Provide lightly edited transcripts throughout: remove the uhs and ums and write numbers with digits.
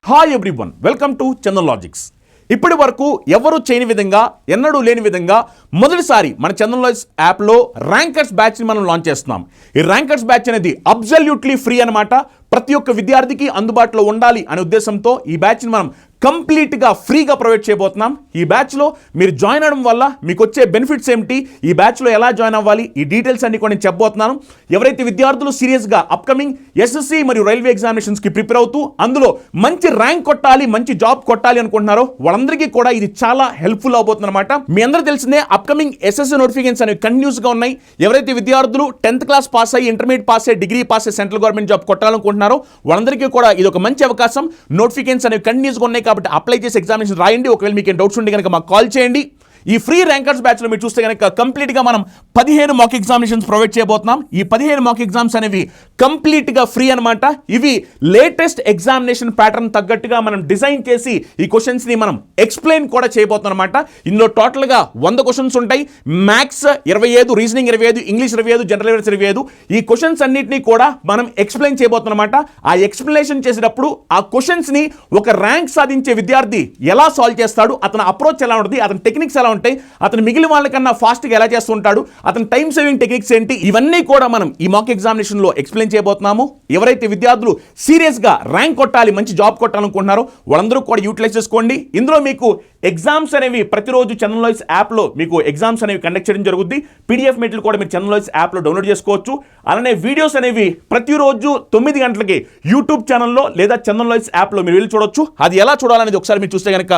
Hi everyone, welcome to Chandan logics. ఇప్పటి వరకు ఎవరు చేయని విధంగా, ఎన్నడూ లేని విధంగా మొదటిసారి మన చందన్ లాజిక్స్ యాప్లో ర్యాంకర్స్ బ్యాచ్ని మనం లాంచ్ చేస్తున్నాం. ఈ ర్యాంకర్స్ బ్యాచ్ అనేది అబ్సల్యూట్లీ ఫ్రీ అనమాట. ప్రతి ఒక్క విద్యార్థికి అందుబాటులో ఉండాలి అనే ఉద్దేశంతో ఈ బ్యాచ్ని మనం కంప్లీట్గా ఫ్రీగా ప్రొవైడ్ చేయబోతున్నాం. ఎవరైతే విద్యార్థులు సీరియస్గా అప్కమింగ్ ఎస్ఎస్సి మరియు రైల్వే ఎగ్జామినేషన్స్కి ప్రిపేర్ అవుతూ అందులో మంచి ర్యాంక్ కొట్టాలి, మంచి జాబ్ కొట్టాలి అనుకుంటున్నారో వాళ్ళందరికీ కూడా ఇది ఒక మంచి అవకాశం. ఈ బ్యాచ్లో మీరు జాయిన్ అవడం వల్ల మీకు వచ్చే బెనిఫిట్స్ ఏమిటి, ఈ బ్యాచ్లో ఎలా జాయిన్ అవ్వాలి, ఈ డీటెయిల్స్ అన్ని కూడా నేను చెప్పబోతున్నాను. ఎవరైతే విద్యార్థులు సీరియస్గా అప్కమింగ్ ఎస్ఎస్సి మరియు రైల్వే ఎగ్జామినేషన్స్కి ప్రిపేర్ అవుతూ అందులో మంచి ర్యాంక్ కొట్టాలి, మంచి జాబ్ కొట్టాలి అనుకుంటున్నారో వాళ్ళందరికీ కూడా ఇది చాలా హెల్ప్ఫుల్ అవబోతుంది అనమాట. మీ అందరూ తెలిసిందే అప్కమింగ్ ఎస్ఎస్సి నోటిఫికేషన్స్ అనేవి కంటిన్యూస్గా ఉన్నాయి. ఎవరైతే విద్యార్థులు 10th క్లాస్ పాస్ అయ్యి, ఇంటర్మీడియట్ పాస్ అయ్యి, డిగ్రీ పాస్ అయ్యి సెంట్రల్ గవర్నమెంట్ జాబ్ కొట్టాలనుకుంటున్నారో వాళ్ళందరికీ కూడా ఇది ఒక మంచి అవకాశం. నోటిఫికేషన్స్ అనేవి కంటిన్యూస్గా ఉన్నాయి కాబట్టి అప్లై చేసి ఎగ్జామినేషన్ రాయండి. ఒకవేళ మీకు డౌట్స్ ఉంటే కనుక మాకు కాల్ చేయండి. ఈ ఫ్రీ ర్యాంకర్స్ బ్యాచ్లో మీరు చూస్తే కనుక కంప్లీట్గా మనం 15 మాక్ ఎగ్జామినేషన్స్ ప్రొవైడ్ చేయబోతున్నాం. ఈ 15 మాక్ ఎగ్జామ్స్ అనేవి కంప్లీట్గా ఫ్రీ అనమాట. ఇవి లేటెస్ట్ ఎగ్జామినేషన్ ప్యాటర్న్ తగ్గట్టుగా మనం డిజైన్ చేసి ఈ క్వశ్చన్స్ని మనం ఎక్స్ప్లెయిన్ కూడా చేయబోతున్నాం అనమాట. ఇందులో టోటల్గా 100 క్వశ్చన్స్ ఉంటాయి. Maths 25, reasoning 25, English 25, general awareness 25. ఈ క్వశ్చన్స్ అన్నింటినీ కూడా మనం ఎక్స్ప్లెయిన్ చేయబోతున్నాం అనమాట. ఆ ఎక్స్ప్లెనేషన్ చేసేటప్పుడు ఆ క్వశ్చన్స్ని ఒక ర్యాంక్ సాధించే విద్యార్థి ఎలా సాల్వ్ చేస్తాడు, అతని అప్రోచ్ ఎలా ఉంటుంది, అతని టెక్నిక్స్ ఎలా ఉంటాయి, అతను మిగిలిన వాళ్ళకన్నా ఫాస్ట్గా ఎలా చేస్తుంటాడు, అతని టైం సేవింగ్ టెక్నిక్స్ ఏంటి, ఇవన్నీ కూడా మనం ఈ మాక్ ఎగ్జామినేషన్లో ఎక్స్ప్లెయిన్ చేయబోతున్నాము. ఎవరైతే విద్యార్థులు సీరియస్గా ర్యాంక్ కొట్టాలి, మంచి జాబ్ కొట్టాలనుకుంటున్నారో వాళ్ళందరూ కూడా యూటిలైజ్ చేసుకోండి. ఇందులో మీకు ఎగ్జామ్స్ అనేవి ప్రతిరోజు చందన్ లాజిక్స్ యాప్లో మీకు ఎగ్జామ్స్ అనేవి కండక్ట్ చేయడం జరుగుద్ది. పీడిఎఫ్ మెటీరియల్ కూడా మీరు చందన్ లాజిక్స్ యాప్లో డౌన్లోడ్ చేసుకోవచ్చు. అలానే వీడియోస్ అనేవి ప్రతిరోజు 9 గంటలకి యూట్యూబ్ ఛానల్లో లేదా చందన్ లాజిక్స్ యాప్లో మీరు వెళ్ళి చూడొచ్చు. అది ఎలా చూడాలనేది ఒకసారి మీరు చూస్తే కనుక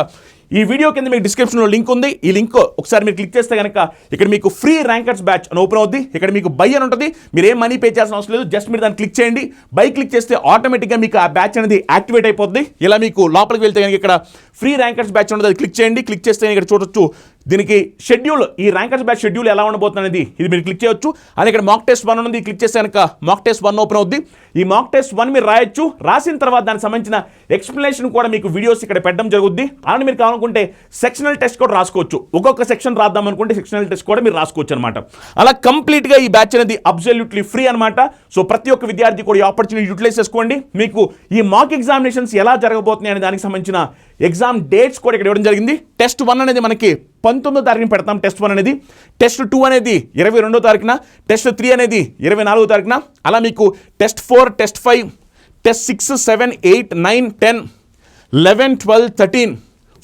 ఈ వీడియో కింద మీకు డిస్క్రిప్షన్లో లింక్ ఉంది. ఈ లింక్ ఒకసారి మీరు క్లిక్ చేస్తే కనుక ఇక్కడ మీకు ఫ్రీ ర్యాంకర్స్ బ్యాచ్ అని ఓపెన్ అవుద్ది. ఇక్కడ మీకు బై అని ఉంటుంది. మీరు ఏం మనీ పే చేయాల్సిన అవసరం లేదు. జస్ట్ మీరు దాన్ని క్లిక్ చేయండి. బై క్లిక్ చేస్తే ఆటోమేటిక్గా మీకు ఆ బ్యాచ్ అనేది యాక్టివేట్ అయిపోద్ది. ఇలా మీకు లోపలికి వెళ్తే కనుక ఇక్కడ ఫ్రీ ర్యాంకర్స్ బ్యాచ్ ఉంటుంది, అది క్లిక్ చేయండి. క్లిక్ చేస్తే ఇక్కడ చూడొచ్చు దీనికి షెడ్యూల్, ఈ ర్యాంకర్స్ బ్యాచ్ షెడ్యూల్ ఎలా ఉండబోతుంది అనేది ఇది మీరు క్లిక్ చేయొచ్చు. అలాగే ఇక్కడ మాక్ టెస్ట్ 1 ఉంది, క్లిక్ చేస్తే కనుక మాక్ టెస్ట్ 1 ఓపెన్ అవుద్ది. ఈ మాక్ టెస్ట్ 1 మీరు రాయొచ్చు. రాసిన తర్వాత దానికి సంబంధించిన ఎక్స్ప్లెనేషన్ కూడా మీకు వీడియోస్ ఇక్కడ పెట్టడం జరుగుద్ది. అలానే మీరు కావాలనుకుంటే సెక్షనల్ టెస్ట్ కూడా రాసుకోవచ్చు. ఒక్కొక్క సెక్షన్ రాద్దాం అనుకుంటే సెక్షనల్ టెస్ట్ కూడా మీరు రాసుకోవచ్చు అనమాట. అలా కంప్లీట్గా ఈ బ్యాచ్ అనేది అబ్సల్యూట్లీ ఫ్రీ అనమాట. సో ప్రతి ఒక్క విద్యార్థి కూడా ఈ ఆపర్చునిటీ యూటిలైజ్ చేసుకోండి. మీకు ఈ మాక్ ఎగ్జామినేషన్స్ ఎలా జరగబోతున్నాయి అనే దానికి సంబంధించిన ఎగ్జామ్ డేట్స్ కూడా ఇక్కడ ఇవ్వడం జరిగింది. టెస్ట్ 1 అనేది మనకి 19వ తారీఖున పెడతాం. టెస్ట్ 1 అనేది, టెస్ట్ 2 అనేది 22వ తారీఖున, టెస్ట్ 3 అనేది 24వ తారీఖున. అలా మీకు టెస్ట్ 4, టెస్ట్ 5, టెస్ట్ 6, 7, 8, 9, 10, 11, 12, 13,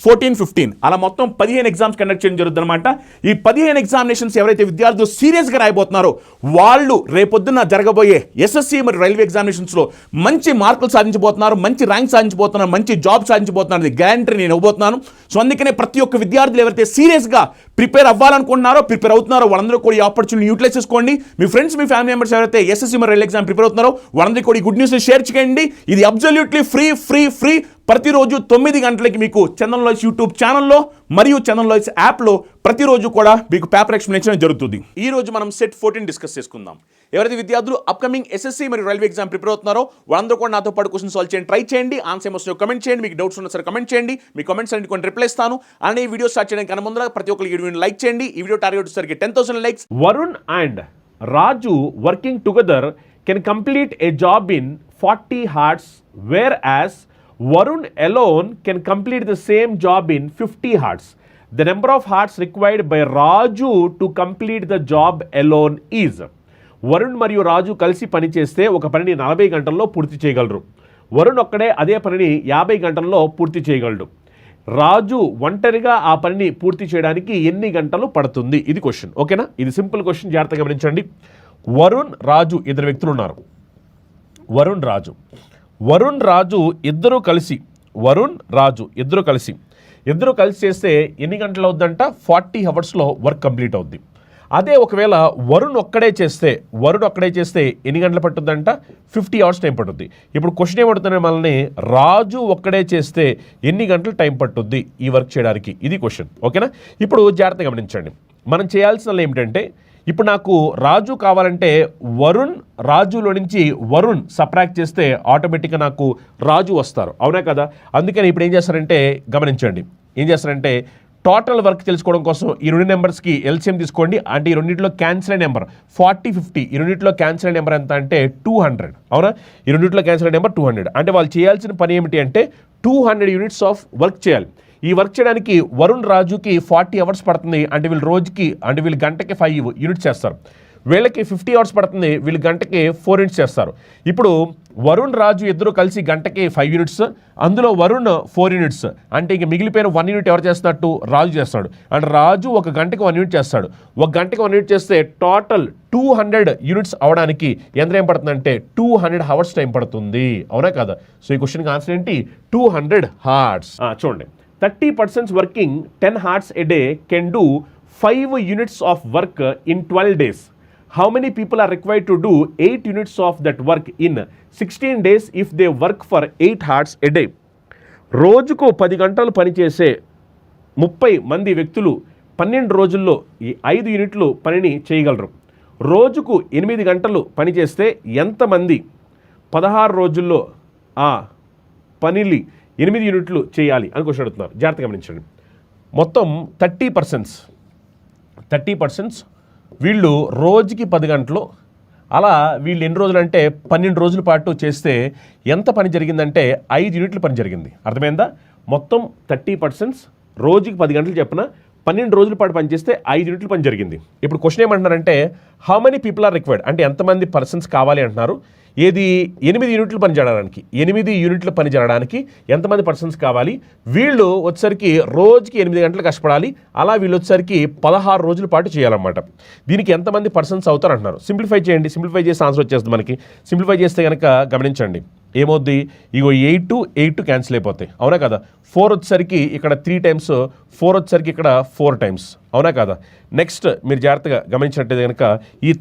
14, 15 అలా మొత్తం 15 ఎగ్జామ్స్ కండక్ట్ చేయడం జరుగుతుంది అనమాట. ఈ 15 ఎగ్జామినేషన్స్ ఎవరైతే విద్యార్థులు సీరియస్గా రాయబోతున్నారో వాళ్ళు రేపొద్దున జరగబోయే ఎస్ఎస్సి మరియు రైల్వే ఎగ్జామినేషన్స్లో మంచి మార్కులు సాధించబోతున్నారు, మంచి ర్యాంక్ సాధించబోతున్నారు, మంచి జాబ్ సాధించబోతున్నారు. గ్యారంటీ నేను ఇవ్వబోతున్నాను. సో అందుకనే ప్రతి ఒక్క విద్యార్థులు ఎవరైతే సీరియస్గా ప్రిపేర్ అవ్వాలనుకుంటున్నారో, ప్రిపేర్ అవుతున్నారో వాళ్ళందరూ కూడా ఈ ఆపర్చునిటీ యూటిలైజ్ చేసుకోండి. మీ ఫ్రెండ్స్, మీ ఫ్యామిలీ మెంబర్స్ ఎవరైతే ఎస్ఎస్సి మరియు రైల్వే ఎగ్జామ్ ప్రిపేర్ అవుతున్నారో వాళ్ళందరికీ కూడా ఈ గుడ్ న్యూస్ షేర్ చేయండి. ఇది అబ్సల్యూట్లీ ఫ్రీ ఫ్రీ ఫ్రీ. ప్రతిరోజు 9 గంటలకి మీకు చందన్ లాజిక్స్ యూట్యూబ్ ఛానల్లో మరియు చందన్ లాజిక్స్ యాప్లో ప్రతిరోజు కూడా మీకు పేపర్ ఎక్స్ప్లెనేషన్ జరుగుతుంది. ఈ రోజు మనం సెట్ 14 డిస్కస్ చేసుకుందాం. ఎవరైతే విద్యార్థులు అప్కమింగ్ ఎస్ఎస్సి మరియు రైల్వే ఎగ్జామ్ ప్రిపేర్ అవుతున్నారో వాళ్ళందరూ కూడా నాతో పాటు క్వశ్చన్ సాల్వ్ చేయండి, ట్రై చేయండి. ఆన్సర్ ఏమొస్తుందో కమెంట్ చేయండి. మీకు డౌట్స్ ఉన్నా సరే కమెంట్ చేయండి. మీ కమెంట్స్ అన్ని కొన్ని రిప్లై ఇస్తాను. అలానే ఈ వీడియో స్టార్ట్ చేయడానికి కన్నా ముందర ప్రతి ఒక్కరికి ఈ వీడియోని లైక్ చేయండి. ఈ వీడియో టార్గెట్ వచ్చేసరికి 10,000 likes. Varun and Raju working together can complete a job in 40 hours, whereas Varun alone can complete the same job in 50 hours. The number of hours required by Raju to complete the job alone is. Varun మరియు రాజు కలిసి పని చేస్తే ఒక పనిని 40 గంటల్లో పూర్తి చేయగలరు. వరుణ్ ఒక్కడే అదే పనిని 50 గంటల్లో పూర్తి చేయగలడు. రాజు ఒంటరిగా ఆ పనిని పూర్తి చేయడానికి ఎన్ని గంటలు పడుతుంది? ఇది క్వశ్చన్. ఓకేనా? ఇది సింపుల్ క్వశ్చన్, జాగ్రత్తగా గమనించండి. వరుణ్, రాజు ఇద్దరు వ్యక్తులు ఉన్నారు. వరుణ్ రాజు ఇద్దరు కలిసి చేస్తే ఎన్ని గంటలు అవుద్దంట? 40 అవర్స్లో వర్క్ కంప్లీట్ అవుద్ది. అదే ఒకవేళ వరుణ్ ఒక్కడే చేస్తే ఎన్ని గంటలు పట్టుద్దంట? 50 అవర్స్ టైం పట్టుద్ది. ఇప్పుడు క్వశ్చన్ ఏమడుతుంది మనల్ని, రాజు ఒక్కడే చేస్తే ఎన్ని గంటలు టైం పట్టుద్ది ఈ వర్క్ చేయడానికి? ఇది క్వశ్చన్. ఓకేనా? ఇప్పుడు జాగ్రత్తగా గమనించండి. మనం చేయాల్సిన ఏమిటంటే, ఇప్పుడు నాకు రాజు కావాలంటే రాజులో నుంచి వరుణ్ సబ్ట్రాక్ట్ చేస్తే ఆటోమేటిక్గా నాకు రాజు వస్తారు. అవునా కదా? అందుకని ఇప్పుడు ఏం చేస్తారంటే గమనించండి. టోటల్ వర్క్ తెలుసుకోవడం కోసం ఈ రెండు నెంబర్స్కి ఎల్సిఎం తీసుకోండి. అంటే ఈ రెండింటిలో క్యాన్సిల్ అయిన నెంబర్ 40, 50, ఈ రెండింటిలో క్యాన్సిల్ అయిన నెంబర్ ఎంత అంటే 200. అవునా, ఈ రెండింటిలో క్యాన్సిల్ అయిన నెంబర్ 200. అంటే వాళ్ళు చేయాల్సిన పని ఏమిటి అంటే 200 యూనిట్స్ ఆఫ్ వర్క్ చేయాలి. ఈ వర్క్ చేయడానికి వరుణ్ రాజుకి 40 అవర్స్ పడుతుంది. అంటే వీళ్ళు గంటకి 5 యూనిట్స్ చేస్తారు. వీళ్ళకి 50 అవర్స్ పడుతుంది, వీళ్ళు గంటకి 4 యూనిట్స్ చేస్తారు. ఇప్పుడు వరుణ్ రాజు ఇద్దరు కలిసి గంటకి 5 యూనిట్స్, అందులో వరుణ్ 4 యూనిట్స్. అంటే ఇంక మిగిలిపోయిన 1 యూనిట్ ఎవరు చేస్తున్నట్టు? రాజు చేస్తాడు. అంటే రాజు ఒక గంటకి 1 యూనిట్ చేస్తాడు. ఒక గంటకి 1 యూనిట్ చేస్తే టోటల్ 200 యూనిట్స్ అవడానికి ఎంత టైం పడుతుందంటే 200 అవర్స్ టైం పడుతుంది. అవునా కదా? సో ఈ క్వశ్చన్కి ఆన్సర్ ఏంటి? 200 hours. చూడండి, 30% working 10 hours a day can do 5 units of work in 12 days. How many people are required to do 8 units of that work in 16 days if they work for 8 hours a day? రోజుకు 10 గంటలు పనిచేసే 30 మంది వ్యక్తులు 12 రోజుల్లో ఈ 5 యూనిట్లు పనిని చేయగలరు. రోజుకు 8 గంటలు పనిచేస్తే ఎంతమంది 16 రోజుల్లో ఆ పనిని 8 యూనిట్లు చేయాలి అని క్వశ్చన్ అడుగుతున్నారు. జాగ్రత్తగా గమనించండి. మొత్తం 30% వీళ్ళు రోజుకి 10 గంటలు, అలా వీళ్ళు ఎన్ని రోజులు అంటే 12 రోజుల పాటు చేస్తే ఎంత పని జరిగిందంటే 5 యూనిట్లు పని జరిగింది. అర్థమైందా? మొత్తం 30% రోజుకి 10 గంటలు చెప్పిన 12 రోజుల పాటు పనిచేస్తే 5 యూనిట్లు పని జరిగింది. ఇప్పుడు క్వశ్చన్ ఏమంటున్నారంటే how many people are required, అంటే ఎంతమంది పర్సన్స్ కావాలి అంటున్నారు. ఏది 8 యూనిట్లు పని చేయడానికి, 8 యూనిట్లు పని చేయడానికి ఎంతమంది పర్సన్స్ కావాలి? వీళ్ళు వచ్చేసరికి రోజుకి 8 గంటలు కష్టపడాలి. అలా వీళ్ళు వచ్చేసరికి 16 రోజుల పాటు చేయాలన్నమాట. దీనికి ఎంతమంది పర్సన్స్ అవుతారు అంటున్నారు. సింప్లిఫై చేయండి, సింప్లిఫై చేసి ఆన్సర్ వచ్చేస్తుంది మనకి. సింప్లిఫై చేస్తే కనుక గమనించండి ఏమవుద్ది, ఇగో 8 క్యాన్సిల్ అయిపోతాయి. అవునా కదా? 4 వచ్చేసరికి ఇక్కడ 3 times, 4 వచ్చేసరికి ఇక్కడ 4 times. అవునా కదా? నెక్స్ట్ మీరు జాగ్రత్తగా గమనించినట్టయితే కనుక ఈ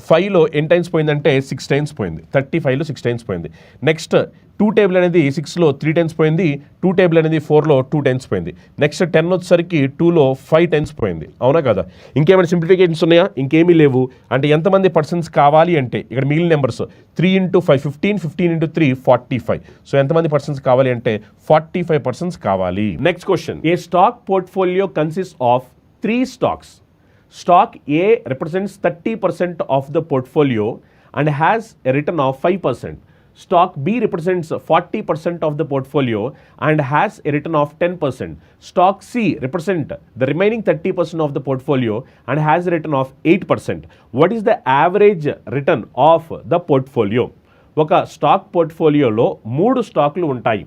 35లో ఎన్ని టైమ్స్ పోయిందంటే 6 times పోయింది. 35లో 6 times పోయింది. నెక్స్ట్ 2 టేబుల్ అనేది 6లో 3 times పోయింది. 2 టేబుల్ అనేది 4లో 2 times పోయింది. నెక్స్ట్ 10 వచ్చేసరికి 2లో 5 times పోయింది. అవునా కదా? ఇంకేమైనా సింప్లిఫికేషన్స్ ఉన్నాయా? ఇంకేమీ లేవు. అంటే ఎంతమంది పర్సన్స్ కావాలి అంటే ఇక్కడ మిగిలిన నెంబర్స్ 3 × 5 15, 15 × 3 45. సో ఎంతమంది పర్సన్స్ కావాలి అంటే 45 పర్సన్స్ కావాలి. Next question, A stock portfolio consist of 3 stocks. Stock A represents 30% of the portfolio and has a return of 5%. Stock B represents 40% of the portfolio and has a return of 10%. Stock C represents the remaining 30% of the portfolio and has a return of 8%. What is the average return of the portfolio? ఒక stock పోర్ట్ఫోలియోలో 3 స్టాక్లు ఉంటాయి.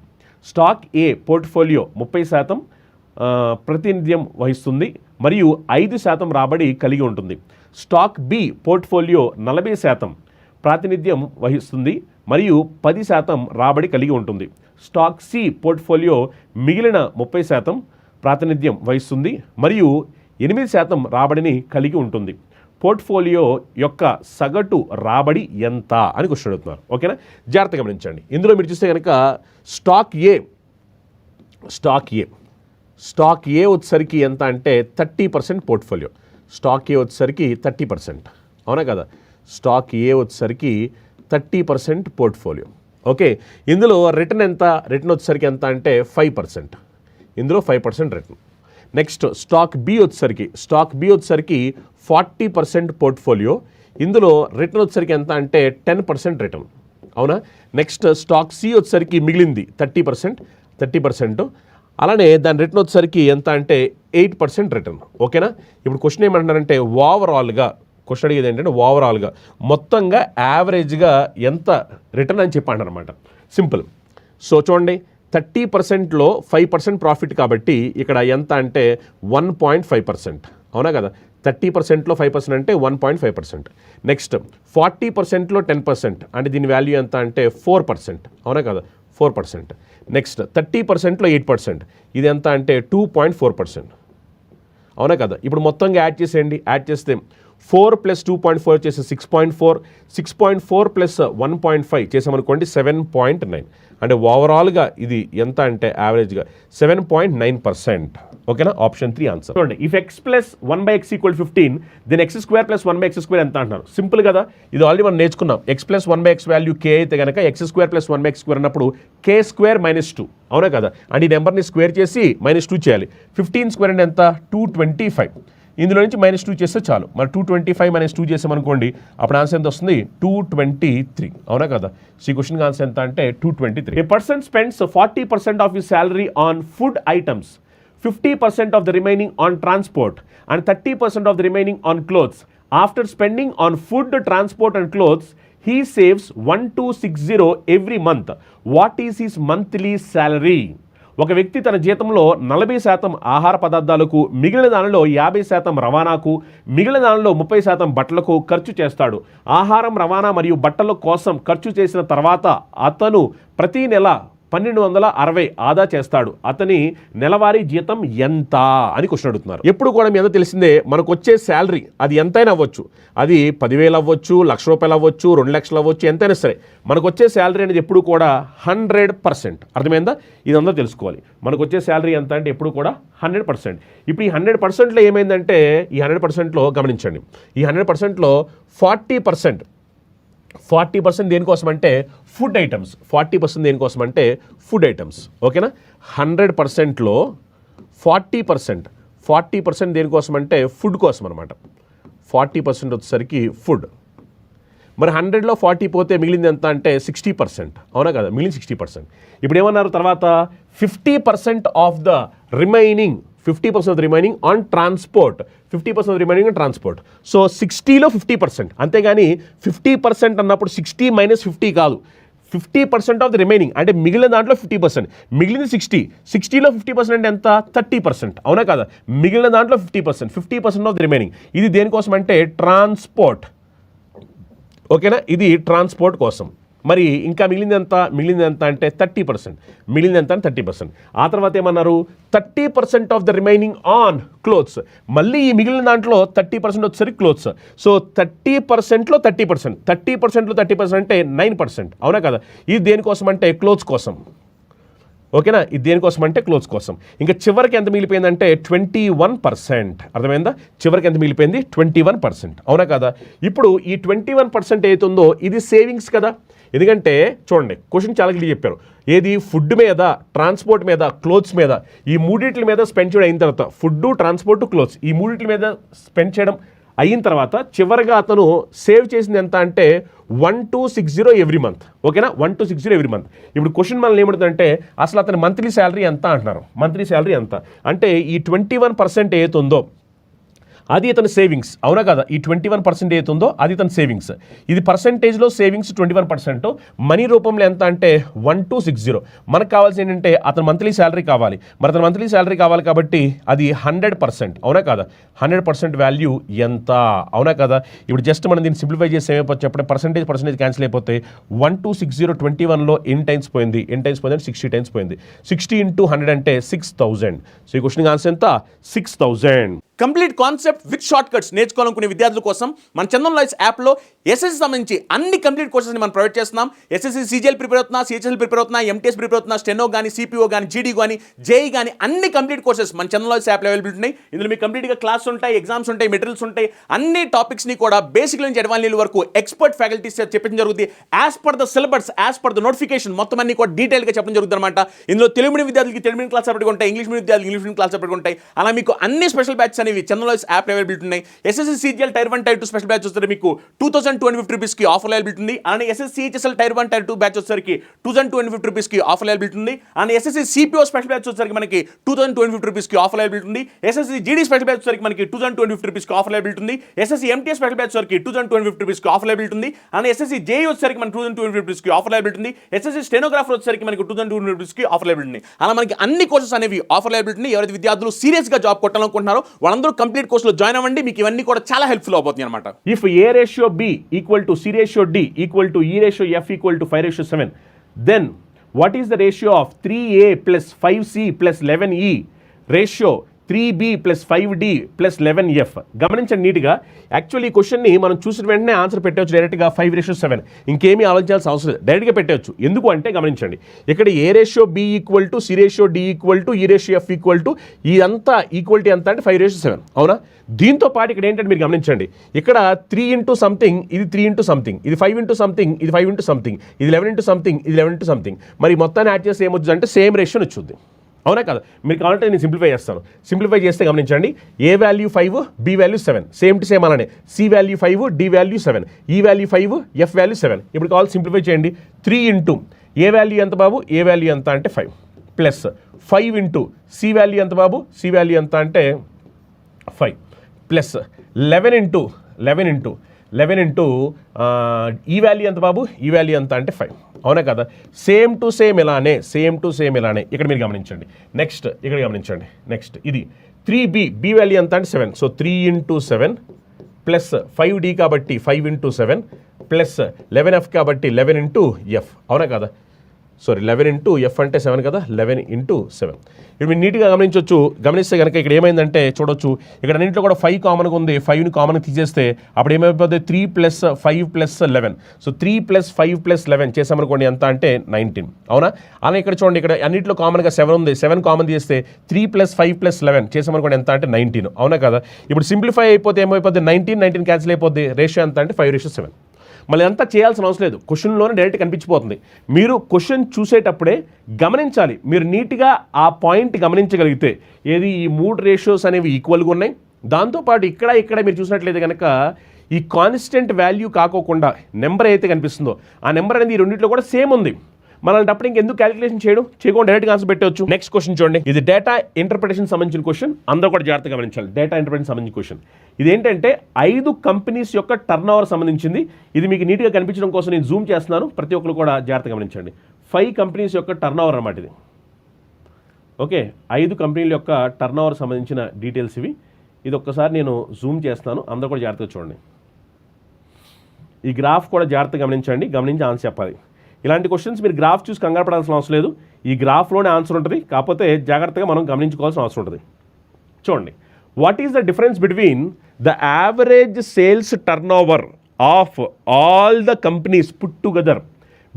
Stock ఏ portfolio 30% ప్రాతినిధ్యం వహిస్తుంది మరియు 5% రాబడి కలిగి ఉంటుంది. Stock B portfolio 40% ప్రాతినిధ్యం వహిస్తుంది మరియు 10% రాబడి కలిగి ఉంటుంది. స్టాక్ సి పోర్ట్ఫోలియో మిగిలిన 30% ప్రాతినిధ్యం వహిస్తుంది మరియు 8% రాబడిని కలిగి ఉంటుంది. పోర్ట్ఫోలియో యొక్క సగటు రాబడి ఎంత అని క్వశ్చన్ అడుగుతున్నారు. ఓకేనా? జాగ్రత్తగా గమనించండి. ఇందులో మీరు చూస్తే కనుక స్టాక్ ఏ వచ్చేసరికి ఎంత అంటే 30% పోర్ట్ఫోలియో. స్టాక్ ఏ వచ్చేసరికి 30%. అవునా కదా? స్టాక్ ఏ వచ్చేసరికి 30% పోర్ట్ఫోలియో. ఓకే, ఇందులో రిటర్న్ ఎంత? రిటర్న్ వచ్చేసరికి ఎంత అంటే 5%. ఇందులో 5% రిటర్న్. నెక్స్ట్ స్టాక్ బి వచ్చేసరికి 40% పోర్ట్ఫోలియో. ఇందులో రిటర్న్ వచ్చేసరికి ఎంత అంటే 10% రిటర్న్. అవునా? నెక్స్ట్ స్టాక్ సి వచ్చేసరికి మిగిలింది 30%. అలానే దాని రిటర్న్ వచ్చేసరికి ఎంత అంటే 8% రిటర్న్. ఓకేనా? ఇప్పుడు క్వశ్చన్ ఏమంటున్నారంటే ఓవరాల్గా క్వశ్చన్ అడిగేది ఏంటంటే ఓవరాల్గా మొత్తంగా యావరేజ్గా ఎంత రిటర్న్ అని చెప్పండి అనమాట. సింపుల్. సో చూడండి, 30%లో 5% ప్రాఫిట్ కాబట్టి ఇక్కడ ఎంత అంటే 1.5%. అవునా కదా? 30%లో 5% అంటే 1.5%. నెక్స్ట్ 40%లో 10% అంటే దీని వాల్యూ ఎంత అంటే 4%. అవునా కదా? 4%. నెక్స్ట్ 30%లో 8%, ఇది ఎంత అంటే 2.4%. అవునా కదా? ఇప్పుడు మొత్తంగా యాడ్ చేసేయండి. యాడ్ చేస్తే 4 + 2.4 చేసి 6.4, 6.4 + 1.5 చేసామనుకోండి 7.9. అంటే ఓవరాల్గా ఇది ఎంత అంటే యావరేజ్గా 7.9%. ఓకేనా, ఆప్షన్ 3 ఆన్సర్. చూడండి, if x + 1/x = 15, then x² + 1/x² ఎంత అంటున్నారు. సింపుల్ కదా, ఇది ఆల్రెడీ మనం నేర్చుకున్నాం. x + 1/x వాల్యూ k అయితే కనుక x² + 1/x² అన్నప్పుడు k² - 2, అవునా కదా. అండ్ ఈ నెంబర్ని స్క్వేర్ చేసి -2 చేయాలి. 15² అంటే ఎంత, 225. ఇందులో నుంచి -2 చేస్తే చాలు. మరి 225 - 2 చేసామనుకోండి, అప్పుడు ఆన్సర్ ఎంత వస్తుంది, 223, అవునా కదా. ఈ క్వశ్చన్కి ఆన్సర్ ఎంత అంటే 223. A person spends 40% of his salary on food items, 50% of the remaining on transport, and 30% of the remaining on clothes. After spending on food, transport and clothes, he saves 1260 every month. What is his monthly salary? ఒక వ్యక్తి తన జీతంలో 40% ఆహార పదార్థాలకు, మిగిలిన దానిలో 50% రవాణాకు, మిగిలిన దానిలో 30% బట్టలకు ఖర్చు చేస్తాడు. ఆహారం, రవాణా మరియు బట్టల కోసం ఖర్చు చేసిన తర్వాత అతను ప్రతి నెల 1260 ఆదా చేస్తాడు. అతని నెలవారీ జీతం ఎంత అని క్వశ్చన్ అడుగుతున్నారు. ఎప్పుడు కూడా మీ అందరూ తెలిసిందే, మనకు వచ్చే శాలరీ అది ఎంతైనా అవ్వచ్చు. అది 10,000 అవ్వచ్చు, ₹1,00,000 అవ్వచ్చు, 2,00,000 అవ్వచ్చు, ఎంతైనా సరే మనకు వచ్చే శాలరీ అనేది ఎప్పుడు కూడా 100%. అర్థమైందా, ఇది అందరూ తెలుసుకోవాలి. మనకు వచ్చే శాలరీ ఎంత అంటే ఎప్పుడు కూడా 100%. ఇప్పుడు ఈ 100%లో ఏమైందంటే, ఈ 100%లో గమనించండి, ఈ 100%లో 40% దేనికోసం అంటే ఫుడ్ ఐటమ్స్. 40% దేనికోసం అంటే ఫుడ్ ఐటమ్స్. ఓకేనా, 100%లో 40% దేనికోసం అంటే ఫుడ్ కోసం అనమాట. 40% వచ్చేసరికి ఫుడ్. మరి 100లో 40 పోతే మిగిలింది ఎంత అంటే 60%, అవునా కదా, మిగిలింది 60%. ఇప్పుడు ఏమన్నారు తర్వాత, 50% of the remaining, 50% of the remaining on transport, 50% of the remaining on transport. So 60లో 50%, అంతేగాని 50% అన్నప్పుడు 60 - 50 కాదు, 50% ఆఫ్ ది రిమైనింగ్ అంటే మిగిలిన దాంట్లో 50%, మిగిలింది 60లో 50% అంటే ఎంత, 30%, అవునా కదా. మిగిలిన దాంట్లో 50% ఆఫ్ ది రిమైనింగ్. ఇది దేనికోసం అంటే ట్రాన్స్పోర్ట్. ఓకేనా, ఇది ట్రాన్స్పోర్ట్ కోసం. మరి ఇంకా మిగిలింది ఎంత అంటే 30%, మిగిలింది ఎంత అంటే 30%. ఆ తర్వాత ఏమన్నారు, 30% of the remaining on clothes. మళ్ళీ ఈ మిగిలిన దాంట్లో 30% వచ్చేసరికి క్లోత్స్. సో 30%లో 30% అంటే 9%, అవునా కదా. ఇది దేనికోసం అంటే క్లోత్స్ కోసం. ఓకేనా, ఇది దేనికోసం అంటే క్లోత్స్ కోసం. ఇంకా చివరికి ఎంత మిగిలిపోయిందంటే 21%. అర్థమైందా, చివరికి ఎంత మిగిలిపోయింది 21%, అవునా కదా. ఇప్పుడు ఈ 21% ఏతుందో ఇది సేవింగ్స్ కదా. ఎందుకంటే చూడండి, క్వశ్చన్ చాలా క్లియర్ చెప్పారు. ఏది, ఫుడ్ మీద, ట్రాన్స్పోర్ట్ మీద, క్లోత్స్ మీద, ఈ మూడింటి మీద స్పెండ్ చేయడం అయిన తర్వాత, ఫుడ్, ట్రాన్స్పోర్ట్, క్లోత్స్, ఈ మూడింటి మీద స్పెండ్ చేయడం అయిన తర్వాత చివరిగా అతను సేవ్ చేసింది ఎంత అంటే 1260 ఎవ్రీ మంత్. ఓకేనా, 1260 ఎవ్రీ మంత్. ఇప్పుడు క్వశ్చన్ మనల్ని ఏమడుతుందంటే, అసలు అతని మంత్లీ శాలరీ ఎంత అంటున్నారు. మంత్లీ శాలరీ ఎంత అంటే ఈ 21% ఏతుందో అది ఇతని సేవింగ్స్, అవునా కదా. ఈ 21% ఏతుందో అది ఇతని సేవింగ్స్. ఇది పర్సంటేజ్లో సేవింగ్స్ 21%, మనీ రూపంలో ఎంత అంటే 1260. మనకు కావాల్సింది ఏంటంటే అతని మంత్లీ శాలరీ కావాలి. మరి అతని మంత్లీ శాలరీ కావాలి కాబట్టి అది 100%, అవునా కదా. 100% వాల్యూ ఎంత, అవునా కదా. ఇప్పుడు జస్ట్ మనం దీన్ని సింప్లిఫై చేసి ఏమైపోతే చెప్పండి, పర్సంటేజ్ క్యాన్సిల్ అయిపోతాయి. 1260 21లో ఎన్ని టైమ్స్ పోయింది, 60 టైమ్స్ పోయింది. 60 × 100 అంటే 6000. సో ఈ క్వశ్చన్ ఆన్సర్ ఎంత, 6000. Complete concept with shortcuts నేర్చుకోవాలనుకునే విద్యార్థుల కోసం మన చందన్ లాయిస్ యాప్లో ఎస్ఎస్సి సంబంధించి అన్ని కంప్లీట్ కోర్సెస్ని మనం ప్రొవైడ్ చేస్తున్నాం. ఎస్ఎస్సి సీజీఎల్ ప్రిపేర్ అవుతున్నా, సిహెచ్ఎల్ ప్రిపేర్ అవుతున్నా, ఎంటీఎస్ ప్రిపేర్ అవుతున్నా, స్టెనో కానీ, సిపిఓ కానీ, జీడీ కానీ, జేఈ కానీ అన్ని కంప్లీట్ కోర్సెస్ మన చందన్ లాయిస్ యాప్లో అవైలబుల్ ఉన్నాయి. ఇందులో మీకు కంప్లీట్గా క్లాస్ ఉంటాయి, ఎగ్జామ్స్ ఉంటాయి, మెటీరియల్స్ ఉంటాయి. అన్ని టాపిక్స్ని కూడా బేసిక్ నుంచి అడ్వాన్స్ లెవెల్ వరకు ఎక్స్పర్ట్ ఫ్యాకల్టీస్ చెప్పడం జరుగుతుంది. As per the syllabus, as per the notification మొత్తం అన్ని కూడా డీటెయిల్గా చెప్పడం జరుగుతుంది అనమాట. ఇందులో తెలుగు మీడియం విద్యార్థులకి తెలుగు మీడియం క్లాస్ సెపరేట్గా ఉంటాయి, ఇంగ్లీష్ మీడియం విద్యార్థులు ఇంగ్లీష్ మీడియం క్లాస్ సెపరేట్గా ఉంటాయి. అలా మీకు అన్ని స్పెషల్ బ్యాచెస్ అనేవి చందన్ లాయిస్ యాప్ అవైలబిలిటీ ఉన్నాయి. SSC CGL tier 1 tier 2 special batch వస్తే మీకు 2250 రూపీస్కి ఆఫర్ అవైలబిలిటీ ఉంది. అలానే SSC HSL tier 1 tier 2 batch వచ్చేసరికి 2250 రూపీస్కి ఆఫర్ అవైలబిలిటీ ఉంది. అలానే ఎస్ఎస్సి సిపిఓ స్పెషల్ బ్యాచ్ వచ్చేసరికి మనకి 2250 రూపీస్కి ఆఫర్ అవైలబిలిటీ ఉంది. ఎస్ఎస్సి జీడీ స్పెషల్ బ్యాచ్ వచ్చేసరికి మనకి 2250 రూపీస్కి ఆఫర్ అవైలబిలిటీ ఉంది. ఎస్ఎస్సి ఎంటీఎస్ స్పెషల్ బ్యాచ్ వచ్చేసరికి 2250 రూపీస్కి ఆఫర్ అవైలబిలిటీ ఉంది. అలానే ఎస్ఎస్సి జేఈ వచ్చేసరికి మనకి 2250 రూపీస్కి ఆఫర్ అవైలబిలిటీ ఉంది. ఎస్ఎస్సి స్టెనోగ్రాఫర్ వచ్చేసరికి మనకి 2250 రూపీస్కి ఆఫర్ అవైలబిలిటీ ఉంది. అలా మనకి అన్ని కోర్సెస్ అనేవి ఆఫర్ అవైలబిలిటీ ఉంది. ఎవరైతే విద్యార్థులు సీరియస్గా జాబ్ కొట్టాలనుకుంటున్నారో వాళ్ళందరూ కంప్లీట్ కోర్సులో జాయిన్ అవ్వండి. మీకు ఇవన్నీ కూడా చాలా హెల్ప్ఫుల్ అవబోతుంది అనమాట. If A ratio B equal to C ratio D equal to E ratio F equal to 5:7, then what is the ratio of 3A plus 5C plus 11E ratio 3b plus 5d plus 11f. గమనించండి నీట్గా. Actually ఈ క్వశ్చన్ని మనం చూసిన వెంటనే answer పెట్టవచ్చు డైరెక్ట్గా 5:7. ఇంకేమీ ఆలోచించాల్సిన అవసరం లేదు, డైరెక్ట్గా పెట్టవచ్చు. ఎందుకు అంటే గమనించండి, ఇక్కడ A/B equal to C/D equal to E/F equal to ఇదంతా ఈక్వాలిటీ ఎంత అంటే 5:7. అవునా? దీంతో పాటు ఇక్కడ ఏంటంటే మీరు గమనించండి, ఇక్కడ 3 ఇంటూ సంథింగ్, ఇది 3 ఇంటూ సంథింగ్, ఇది 5 ఇంటూ సంథింగ్, ఇది 5 ఇంటూ సంథింగ్, ఇది 11 ఇంటూ సంథింగ్, ఇది 11 ఇంటూ సంథింగ్. మరి మొత్తాన్ని యాడ్ చేస్తే ఏమొచ్చుంది అంటే సేమ్ రేషియో వచ్చింది. అవునా కదా? మీరు కావాలంటే నేను సింప్లిఫై చేస్తాను. సింప్లిఫై చేస్తే గమనించండి, A value 5, B value 7, same to same అలానే C value 5, D value 7, E value 5, F value 7. ఇప్పుడు కావాలి సింప్లిఫై చేయండి. 3 ఇంటూ A వాల్యూ ఎంత బాబు? A వాల్యూ ఎంత అంటే 5 ప్లస్ 5 ఇంటూ C వాల్యూ ఎంత బాబు? C వాల్యూ ఎంత అంటే 5 ప్లస్ 11 ఇంటూ ఈ వాల్యూ ఎంత బాబు? ఈ వాల్యూ ఎంత అంటే 5. అవునా కదా? సేమ్ టు సేమ్ ఇలానే ఇక్కడ మీరు గమనించండి. నెక్స్ట్ ఇక్కడ గమనించండి. నెక్స్ట్ ఇది 3b, b వాల్యూ ఎంత అంటే 7. సో 3 ఇంటూ 7 ప్లస్ 5d కాబట్టి 5 ఇంటూ 7 ప్లస్ 11f కాబట్టి 11 ఇంటూ ఎఫ్. అవునా కదా? సారీ 11 ఇంటూ ఎఫ్ అంటే 7 కదా, 11 ఇంటూ 7. ఇప్పుడు మీరు నీట్గా గమనించవచ్చు. గమనిస్తే కనుక ఇక్కడ ఏమైందంటే చూడొచ్చు, ఇక్కడ అన్నింటిలో కూడా 5 కామన్గా ఉంది. 5ని కామన్గా తీసేస్తే అప్పుడు ఏమైపోతుంది? 3 plus 5 plus 11. So 3 plus 5 plus 11 చేసామనుకోండి ఎంత అంటే 19. అవునా? అలా ఇక్కడ చూడండి, ఇక్కడ అన్నింటిలో కామన్గా 7 ఉంది. 7 కామన్ తీస్తే 3 ప్లస్ 5 ప్లస్ 11 చేసామనుకోండి ఎంత అంటే 19. అవునా కదా? ఇప్పుడు సింప్లిఫై అయిపోతే ఏమైపోతుంది? 19 క్యాన్సిల్ అయిపోద్ది. రేషియో ఎంత అంటే 5:7. మళ్ళీ అంతా చేయాల్సిన అవసరం లేదు, క్వశ్చన్లోనే డైరెక్ట్ కనిపించిపోతుంది. మీరు క్వశ్చన్ చూసేటప్పుడే గమనించాలి. మీరు నీట్గా ఆ పాయింట్ గమనించగలిగితే ఏది ఈ 3 రేషియోస్ అనేవి ఈక్వల్గా ఉన్నాయి. దాంతోపాటు ఇక్కడ మీరు చూసినట్లయితే కనుక ఈ కాన్స్టెంట్ వాల్యూ కాకోకుండా నెంబర్ అయితే కనిపిస్తుందో ఆ నెంబర్ అనేది ఈ రెండింటిలో కూడా సేమ్ ఉంది. మళ్ళీ ఇంకెందుకు క్యాలిక్యులేషన్ చేయకుండా డైరెక్ట్గా ఆన్సర్ పెట్టవచ్చు. నెక్స్ట్ క్వశ్చన్ చూడండి. ఇది డేటా ఇంటర్ప్రిటేషన్ సంబంధించిన క్వశ్చన్. అందరూ కూడా జాగ్రత్తగా గమనించాలి. డేటా ఇంటర్ప్రిటేషన్ సంబంధించిన క్వశ్చన్. ఇదేంటంటే 5 కంపెనీస్ యొక్క టర్న్ ఓవర్ సంబంధించింది. ఇది మీకు నీట్గా కనిపించడం కోసం నేను జూమ్ చేస్తున్నాను. ప్రతి ఒక్కరు కూడా జాగ్రత్తగా గమనించండి. 5 కంపెనీస్ యొక్క టర్న్ ఓవర్ అన్నమాట ఇది. ఓకే, 5 కంపెనీల యొక్క టర్న్ ఓవర్ సంబంధించిన డీటెయిల్స్ ఇవి. ఇది ఒక్కసారి నేను జూమ్ చేస్తాను. అందరూ కూడా జాగ్రత్తగా చూడండి. ఈ గ్రాఫ్ కూడా జాగ్రత్తగా గమనించి ఆన్సర్ చెప్పాలి. ఇలాంటి క్వశ్చన్స్ మీరు గ్రాఫ్ చూసి కంగారు పడాల్సిన అవసరం లేదు. ఈ గ్రాఫ్లోనే ఆన్సర్ ఉంటుంది. కాకపోతే జాగ్రత్తగా మనం గమనించుకోవాల్సిన అవసరం ఉంటుంది. చూడండి, what is the difference between the average sales turn over of all the companies put together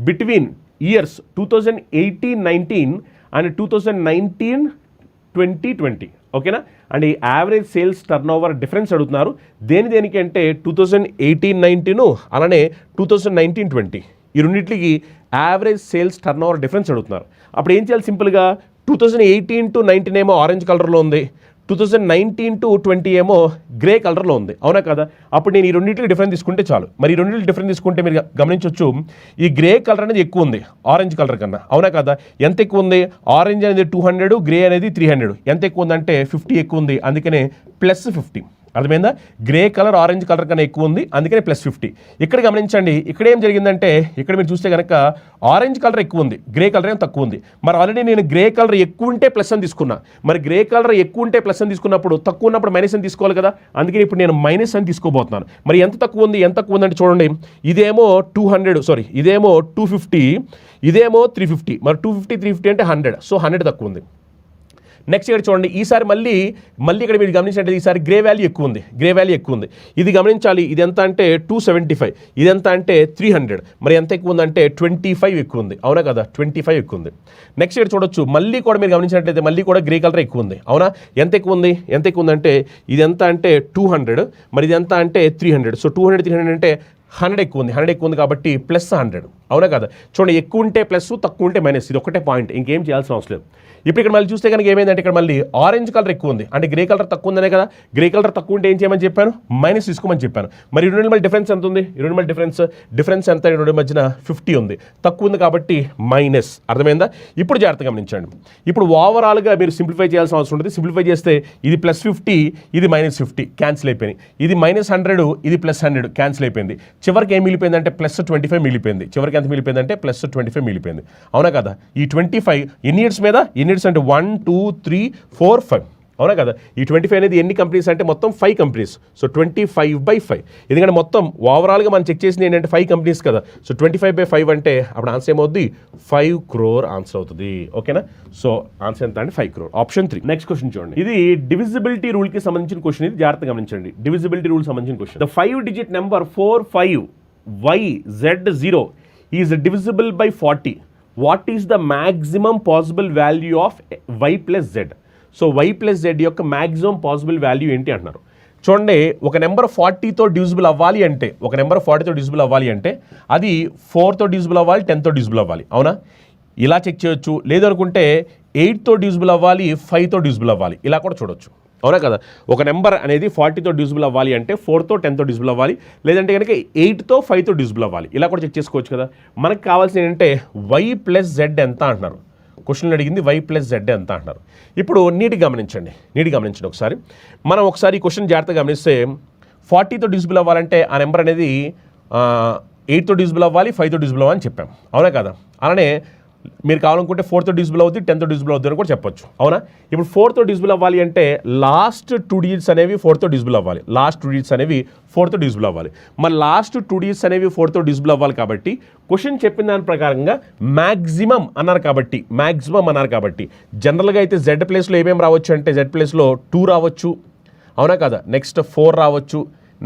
between years 2018-19 and 2019-2020? ఓకేనా? అండ్ ఈ average sales turn over difference అడుగుతున్నారు. దేనికి అంటే 2018-19 అలానే 2019-20 ఈ రెండింటికి average sales turn over difference అడుగుతున్నారు. అప్పుడు ఏం చేయాలి? సింపుల్గా 2018-19 ఏమో ఆరెంజ్ కలర్లో ఉంది, 2019-20 ఏమో గ్రే కలర్లో ఉంది. అవునా కదా? అప్పుడు నేను ఈ రెండింటికి డిఫరెన్స్ తీసుకుంటే చాలు. మరి ఈ రెండింటికి డిఫరెన్స్ తీసుకుంటే మీరు గమనించవచ్చు, ఈ గ్రే కలర్ అనేది ఎక్కువ ఉంది ఆరెంజ్ కలర్ కన్నా. అవునా కదా? ఎంత ఎక్కువ ఉంది? ఆరెంజ్ అనేది 200, గ్రే అనేది 300. ఎంత ఎక్కువ ఉందంటే 50 ఎక్కువ ఉంది. అందుకనే +50. అర్థమైందా? గ్రే కలర్ ఆరెంజ్ కలర్ కన్నా ఎక్కువ ఉంది, అందుకని +50. ఇక్కడ గమనించండి, ఇక్కడ ఏం జరిగిందంటే ఇక్కడ మీరు చూస్తే కనుక ఆరెంజ్ కలర్ ఎక్కువ ఉంది, గ్రే కలర్ ఏం తక్కువ ఉంది. మరి ఆల్రెడీ నేను గ్రే కలర్ ఎక్కువ ఉంటే ప్లస్ అని తీసుకున్నా. మరి గ్రే కలర్ ఎక్కువ ఉంటే ప్లస్ అని తీసుకున్నప్పుడు తక్కువ ఉన్నప్పుడు మైనస్ అని తీసుకోవాలి కదా. అందుకని ఇప్పుడు నేను మైనస్ అని తీసుకోబోతున్నాను. మరి ఎంత తక్కువ ఉందంటే చూడండి, ఇదేమో 250, ఇదేమో 350. మరి 250, 350 అంటే 100. సో 100 తక్కువ ఉంది. నెక్స్ట్ ఇక్కడ చూడండి, ఈసారి మళ్ళీ ఇక్కడ మీరు గమనించినట్టు ఈసారి గ్రే వాల్యూ ఎక్కువ ఉంది. ఇది గమనించాలి. ఇది ఎంత అంటే 275, ఇది ఎంత అంటే 300. మరి ఎంత ఎక్కువ ఉందంటే 25 ఎక్కువ ఉంది. అవునా కదా? 25 ఎక్కువ ఉంది. నెక్స్ట్ ఇక్కడ చూడొచ్చు, మళ్ళీ కూడా మీరు గమనించినట్లయితే మళ్ళీ కూడా గ్రే కలర్ ఎక్కువ ఉంది. అవునా? ఎంత ఎక్కువ ఉందంటే ఇది ఎంత అంటే 200, మరి ఇది ఎంత అంటే 300. సో 200, 300 అంటే 100 ఎక్కువ ఉంది కాబట్టి +100. అవునా కదా? చూడండి, ఎక్కువ ఉంటే ప్లస్, తక్కువ ఉంటే మైనస్. ఇది ఒకటే పాయింట్, ఇంకేం చేయాల్సిన అవసరం లేదు. ఇప్పుడు ఇక్కడ మళ్ళీ చూస్తే కనుక ఏమైందంటే ఇక్కడ మళ్ళీ ఆరెంజ్ కలర్ ఎక్కువ ఉంది, అంటే గ్రే కలర్ తక్కువ ఉందనే కదా. గ్రే కలర్ తక్కువ ఉంటే ఏం చేయమని చెప్పాను? మైనస్ తీసుకోమని చెప్పాను. మరి ఈ రెండు మళ్ళీ డిఫరెన్స్ ఎంత ఉంది? ఈ రెండు మళ్ళీ డిఫరెన్స్ ఎంత? ఈ రెండు మధ్యన 50 ఉంది, తక్కువ ఉంది కాబట్టి మైనస్. అర్థమైందా? ఇప్పుడు జాగ్రత్తగా గమనించండి. ఇప్పుడు ఓవరాల్గా మీరు సింప్లిఫై చేయాల్సిన అవసరం ఉంటుంది. సింప్లిఫై చేస్తే ఇది +50, ఇది -50 క్యాన్సిల్ అయిపోయింది. ఇది -100, ఇది +100 క్యాన్సిల్ అయిపోయింది. చివరికి ఏం మిగిలిపోయిందంటే +25 మిగిలిపోయింది. చివరికి ఎంత మిగిలిపోయిందంటే +25 మిగిలిపోయింది. అవునా కదా? ఈ 25 ఎన్ని ఇయర్స్ మీద? ఎన్ని ఇయర్స్ అంటే 1, 2, 3, 4, 5 అవునా కదా? ఈ 25 అనేది ఎన్ని కంపెనీస్ అంటే మొత్తం 5 కంపెనీస్. సో 25/5. ఎందుకంటే మొత్తం ఓవరాల్గా మనం చెక్ చేసింది ఏంటంటే 5 కంపెనీస్ కదా. సో 25/5 అంటే అప్పుడు ఆన్సర్ ఏమవుద్ది? 5 crore ఆన్సర్ అవుతుంది. ఓకేనా? సో ఆన్సర్ ఎంత అంటే 5 crore. ఆప్షన్ 3. నెక్స్ట్ క్వశ్చన్ చూడండి. ఇది డివిజిబిలిటీ రూల్కి సంబంధించిన క్వశ్చన్. ఇది జాగ్రత్తగా గమనించండి. డివిజిబిలిటీ రూల్ సంబంధించిన question. The 5-digit number 45YZ0 is divisible by 40. What is the maximum possible value of Y plus Z? So Y plus Z యొక్క మ్యాక్సిమం పాసిబుల్ వాల్యూ ఏంటి అంటున్నారు. చూడండి, ఒక నెంబర్ 40తో డివిజిబుల్ అవ్వాలి అంటే, అది 4తో డివిజిబుల్ అవ్వాలి, 10తో డివిజిబుల్ అవ్వాలి. అవునా? ఇలా చెక్ చేయొచ్చు. లేదు అనుకుంటే 8తో డివిజిబుల్ అవ్వాలి, 5తో డివిజిబుల్ అవ్వాలి. ఇలా కూడా చూడొచ్చు. అవునా కదా? ఒక నెంబర్ అనేది 40తో డివిజిబుల్ అవ్వాలి అంటే 4తో 10తో డివిజిబుల్ అవ్వాలి, లేదంటే కనుక 8తో 5తో డివిజిబుల్ అవ్వాలి. ఇలా కూడా చెక్ చేసుకోవచ్చు కదా. మనకు కావాల్సింది ఏంటంటే Y ప్లస్ Z ఎంత అంటున్నారు. క్వశ్చన్లు అడిగింది Y ప్లస్ Z ఎంత అంటున్నారు. ఇప్పుడు నీట్గా గమనించండి ఒకసారి. మనం ఒకసారి ఈ క్వశ్చన్ జాగ్రత్తగా గమనిస్తే 40తో డివిజిబుల్ అవ్వాలంటే ఆ నెంబర్ అనేది 8తో డివిజిబుల్ అవ్వాలి, 5తో డివిజిబుల్ అవ్వాలి అని చెప్పాం. అవునా కదా? అలానే మీరు కావాలనుకుంటే 4తో డివిజిబుల్ అవుద్ది, 10తో డివిజిబుల్ అవుద్ది అని కూడా చెప్పొచ్చు. అవునా? ఇప్పుడు 4తో డివిజిబుల్ అవ్వాలి అంటే లాస్ట్ 2 digits అనేవి 4తో డివిజిబుల్ అవ్వాలి. మరి లాస్ట్ 2 digits అనేవి 4తో డివిజిబుల్ అవ్వాలి కాబట్టి క్వశ్చన్ చెప్పిన దాని ప్రకారంగా మ్యాక్సిమం అన్నారు కాబట్టి జనరల్గా అయితే Z ప్లేస్లో ఏమేమి రావచ్చు అంటే Z ప్లేస్లో 2 రావచ్చు. అవునా కదా? నెక్స్ట్ 4 రావచ్చు,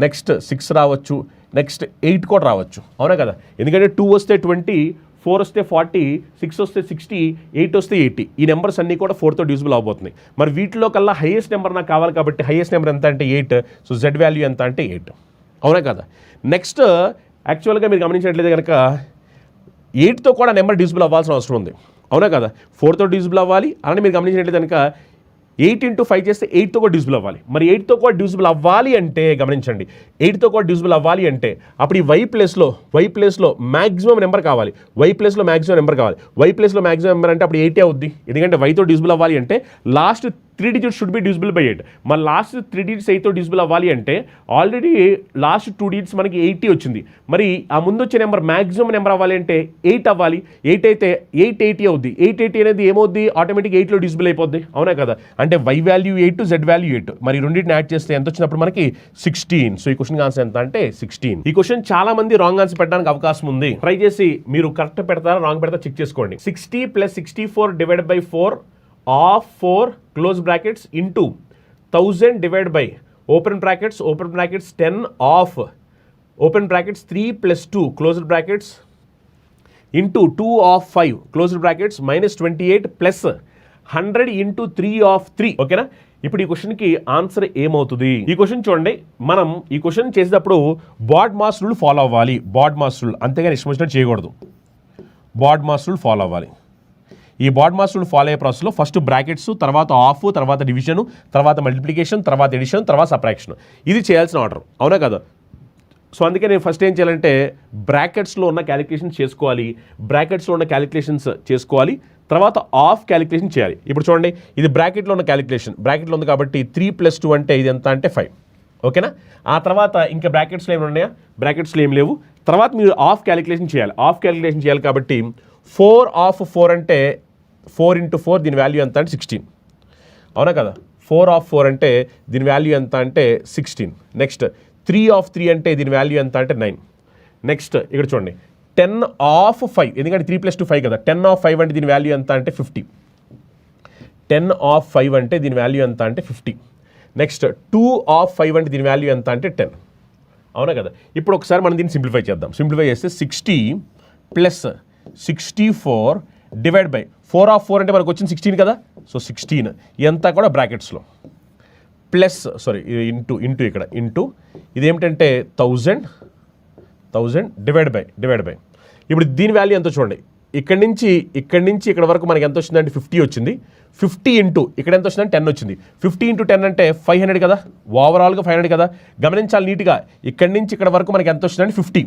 నెక్స్ట్ 6 రావచ్చు, నెక్స్ట్ 8 కూడా రావచ్చు. అవునా కదా? ఎందుకంటే 2 వస్తే 20, 4 వస్తే 40, 6 వస్తే 60, 8 వస్తే 80. ఈ నెంబర్స్ అన్నీ కూడా 4తో డివిజిబుల్ అవబోతున్నాయి. మరి వీటిలో కల్లా హైయెస్ట్ నెంబర్ నాకు కావాలి కాబట్టి హైయెస్ట్ నెంబర్ ఎంత అంటే 8. సో Z వాల్యూ ఎంత అంటే 8. అవునా కదా? నెక్స్ట్ యాక్చువల్గా మీరు గమనించినట్లయితే కనుక 8తో కూడా నెంబర్ డివిజిబుల్ అవ్వాల్సిన అవసరం ఉంది. అవునా కదా? 4తో డివిజిబుల్ అవ్వాలి. అలానే మీరు గమనించినట్లయితే కనుక 8 into 5 చేస్తే 8తో కూడా డివిజిబుల్ అవ్వాలి. మరి 8తో కూడా డివిజిబుల్ అవ్వాలి అంటే గమనించండి, 8తో కూడా డివిజిబుల్ అవ్వాలి అంటే అప్పుడు ఈ Y ప్లేస్లో మ్యాక్సిమం నెంబర్ కావాలి. Y ప్లేస్లో మ్యాక్సిమం నెంబర్ అంటే అప్పుడు 8 అవుద్ది. ఎందుకంటే Yతో డివిజిబుల్ అవ్వాలి అంటే last 3 digits should be divisible by 8. మరి లాస్ట్ 3 digits 8తో డివిజిబుల్ అవ్వాలి అంటే ఆల్రెడీ లాస్ట్ 2 digits మనకి 80 వచ్చింది. మరి ఆ ముందు వచ్చే నెంబర్ మ్యాక్సిమం నెంబర్ అవ్వాలి అంటే 8 అవ్వాలి. 8 అయితే 880 అవుద్ది. 880 అనేది ఏమవుద్ది? ఆటోమేటిక్ 8లో డివిజిబుల్ అయిపోద్ది. అవునా కదా? అంటే Y వాల్యూ 8, Z వాల్యూ 8. మరి రెండింటిని యాడ్ చేస్తే ఎంత వచ్చినప్పుడు మనకి 16. సో ఈ క్వశ్చన్ ఆన్సర్ ఎంత అంటే 16. ఈ క్వశ్చన్ చాలా మంది రాంగ్ ఆన్సర్ పెట్టడానికి అవకాశం ఉంది. ట్రై చేసి మీరు కరెక్ట్ పెడతారా రాంగ్ పెడతారా చెక్ చేసుకోండి. 60 + 64 / 4 of 4 close brackets into 1000 divided by open brackets 10 of open brackets 3 + 2 closed brackets into 2 of 5 closed brackets -28 plus 100 into 3 of 3. ఓకేనా? ఇప్పుడు ఈ క్వశ్చన్కి ఆన్సర్ ఏమవుతుంది? ఈ క్వశ్చన్ చూడండి, మనం ఈ క్వశ్చన్ చేసేటప్పుడు బాడ్ మాస్ రూల్ ఫాలో అవ్వాలి. అంతేగాని ఇష్టం వచ్చినట్టు చేయకూడదు. బాడ్ మాస్ రూల్ ఫాలో అవ్వాలి. ఈ బాడ్ మాస్ రూల్ ఫాలో అయ్యే ప్రాసెస్లో ఫస్ట్ బ్రాకెట్స్, తర్వాత ఆఫ్, తర్వాత డివిజన్, తర్వాత మల్టిప్లికేషన్, తర్వాత ఎడిషన్, తర్వాత సబ్ట్రాక్షన్. ఇది చేయాల్సిన ఆర్డర్. అవునా కదా? సో అందుకే నేను ఫస్ట్ ఏం చేయాలంటే బ్రాకెట్స్లో ఉన్న క్యాలిక్యులేషన్స్ చేసుకోవాలి. తర్వాత ఆఫ్ క్యాలిక్యులేషన్ చేయాలి. ఇప్పుడు చూడండి, ఇది బ్రాకెట్లో ఉన్న క్యాలిక్యులేషన్. బ్రాకెట్లో ఉంది కాబట్టి 3 + 2 అంటే ఇది ఎంత అంటే 5. ఓకేనా? ఆ తర్వాత ఇంకా బ్రాకెట్స్లో ఏమి ఉన్నాయా? బ్రాకెట్స్లో ఏం లేవు. తర్వాత మీరు ఆఫ్ క్యాలిక్యులేషన్ చేయాలి కాబట్టి 4 of 4 అంటే 4 into 4 దీని వాల్యూ ఎంత అంటే 16. అవునా కదా? 4 of 4 అంటే దీని వాల్యూ ఎంత అంటే 16. నెక్స్ట్ 3 of 3 అంటే దీని వాల్యూ ఎంత అంటే 9. నెక్స్ట్ ఇక్కడ చూడండి 10 of 5, ఎందుకంటే 3 + 2 5 కదా. 10 of 5 అంటే దీని వాల్యూ ఎంత అంటే 50. 10 of 5 అంటే దీని వాల్యూ ఎంత అంటే 50. నెక్స్ట్ 2 of 5 అంటే దీని వాల్యూ ఎంత అంటే 10. అవునా కదా? ఇప్పుడు ఒకసారి మనం దీన్ని సింప్లిఫై చేద్దాం. సింప్లిఫై చేస్తే 60 + 64 డివైడ్ బై 4 of 4 అంటే మనకు వచ్చింది 16 కదా. సో 16 ఇదంతా కూడా బ్రాకెట్స్లో ప్లస్ ఇంటూ ఇక్కడ ఇంటూ ఇదేమిటంటే 1000 డివైడ్ బై ఇప్పుడు దీని వాల్యూ ఎంతో చూడండి. ఇక్కడి నుంచి ఇక్కడ వరకు మనకి ఎంత వచ్చిందంటే 50 వచ్చింది. 50 ఇంటూ ఇక్కడ ఎంత వచ్చిందంటే 10 వచ్చింది. 50 into 10 అంటే 500 కదా. ఓవరాల్గా 500 కదా. గమనించాలి నీట్గా. ఇక్కడి నుంచి ఇక్కడ వరకు మనకి ఎంత వచ్చిందంటే 50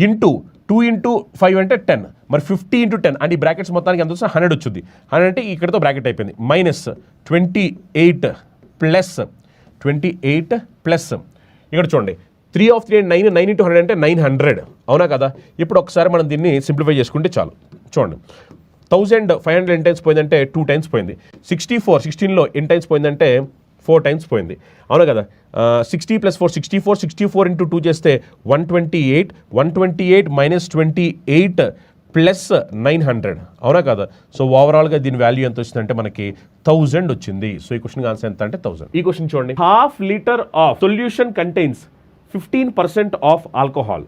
ఇంటూ 2 into 5 అంటే 10. మరి 50 into 10 అంటే ఈ బ్రాకెట్స్ మొత్తానికి ఎంత వస్తుంది? 100 వచ్చింది. 100 అంటే ఇక్కడతో బ్రాకెట్ అయిపోయింది. -28 ప్లస్ ఇక్కడ చూడండి 3 of 3 అంటే 9 into 100 అంటే 900. అవునా కదా? ఇప్పుడు ఒకసారి మనం దీన్ని సింప్లిఫై చేసుకుంటే చాలు. చూడండి 1500 ఎన్ని టైమ్స్ పోయిందంటే 2 టైమ్స్ పోయింది. 16లో ఎన్ని టైమ్స్ పోయిందంటే 4 టైమ్స్ పోయింది. అవునా కదా, 60 + 4 64 × 2 చేస్తే 128, 128 - 28 + 900. అవునా కదా. సో ఓవరాల్గా దీని వాల్యూ ఎంత వచ్చిందంటే మనకి 1000 వచ్చింది. సో ఈ క్వశ్చన్ ఆన్సర్ ఎంత అంటే 1000. ఈ క్వశ్చన్ చూడండి, ½ litre of solution contains 15% of alcohol.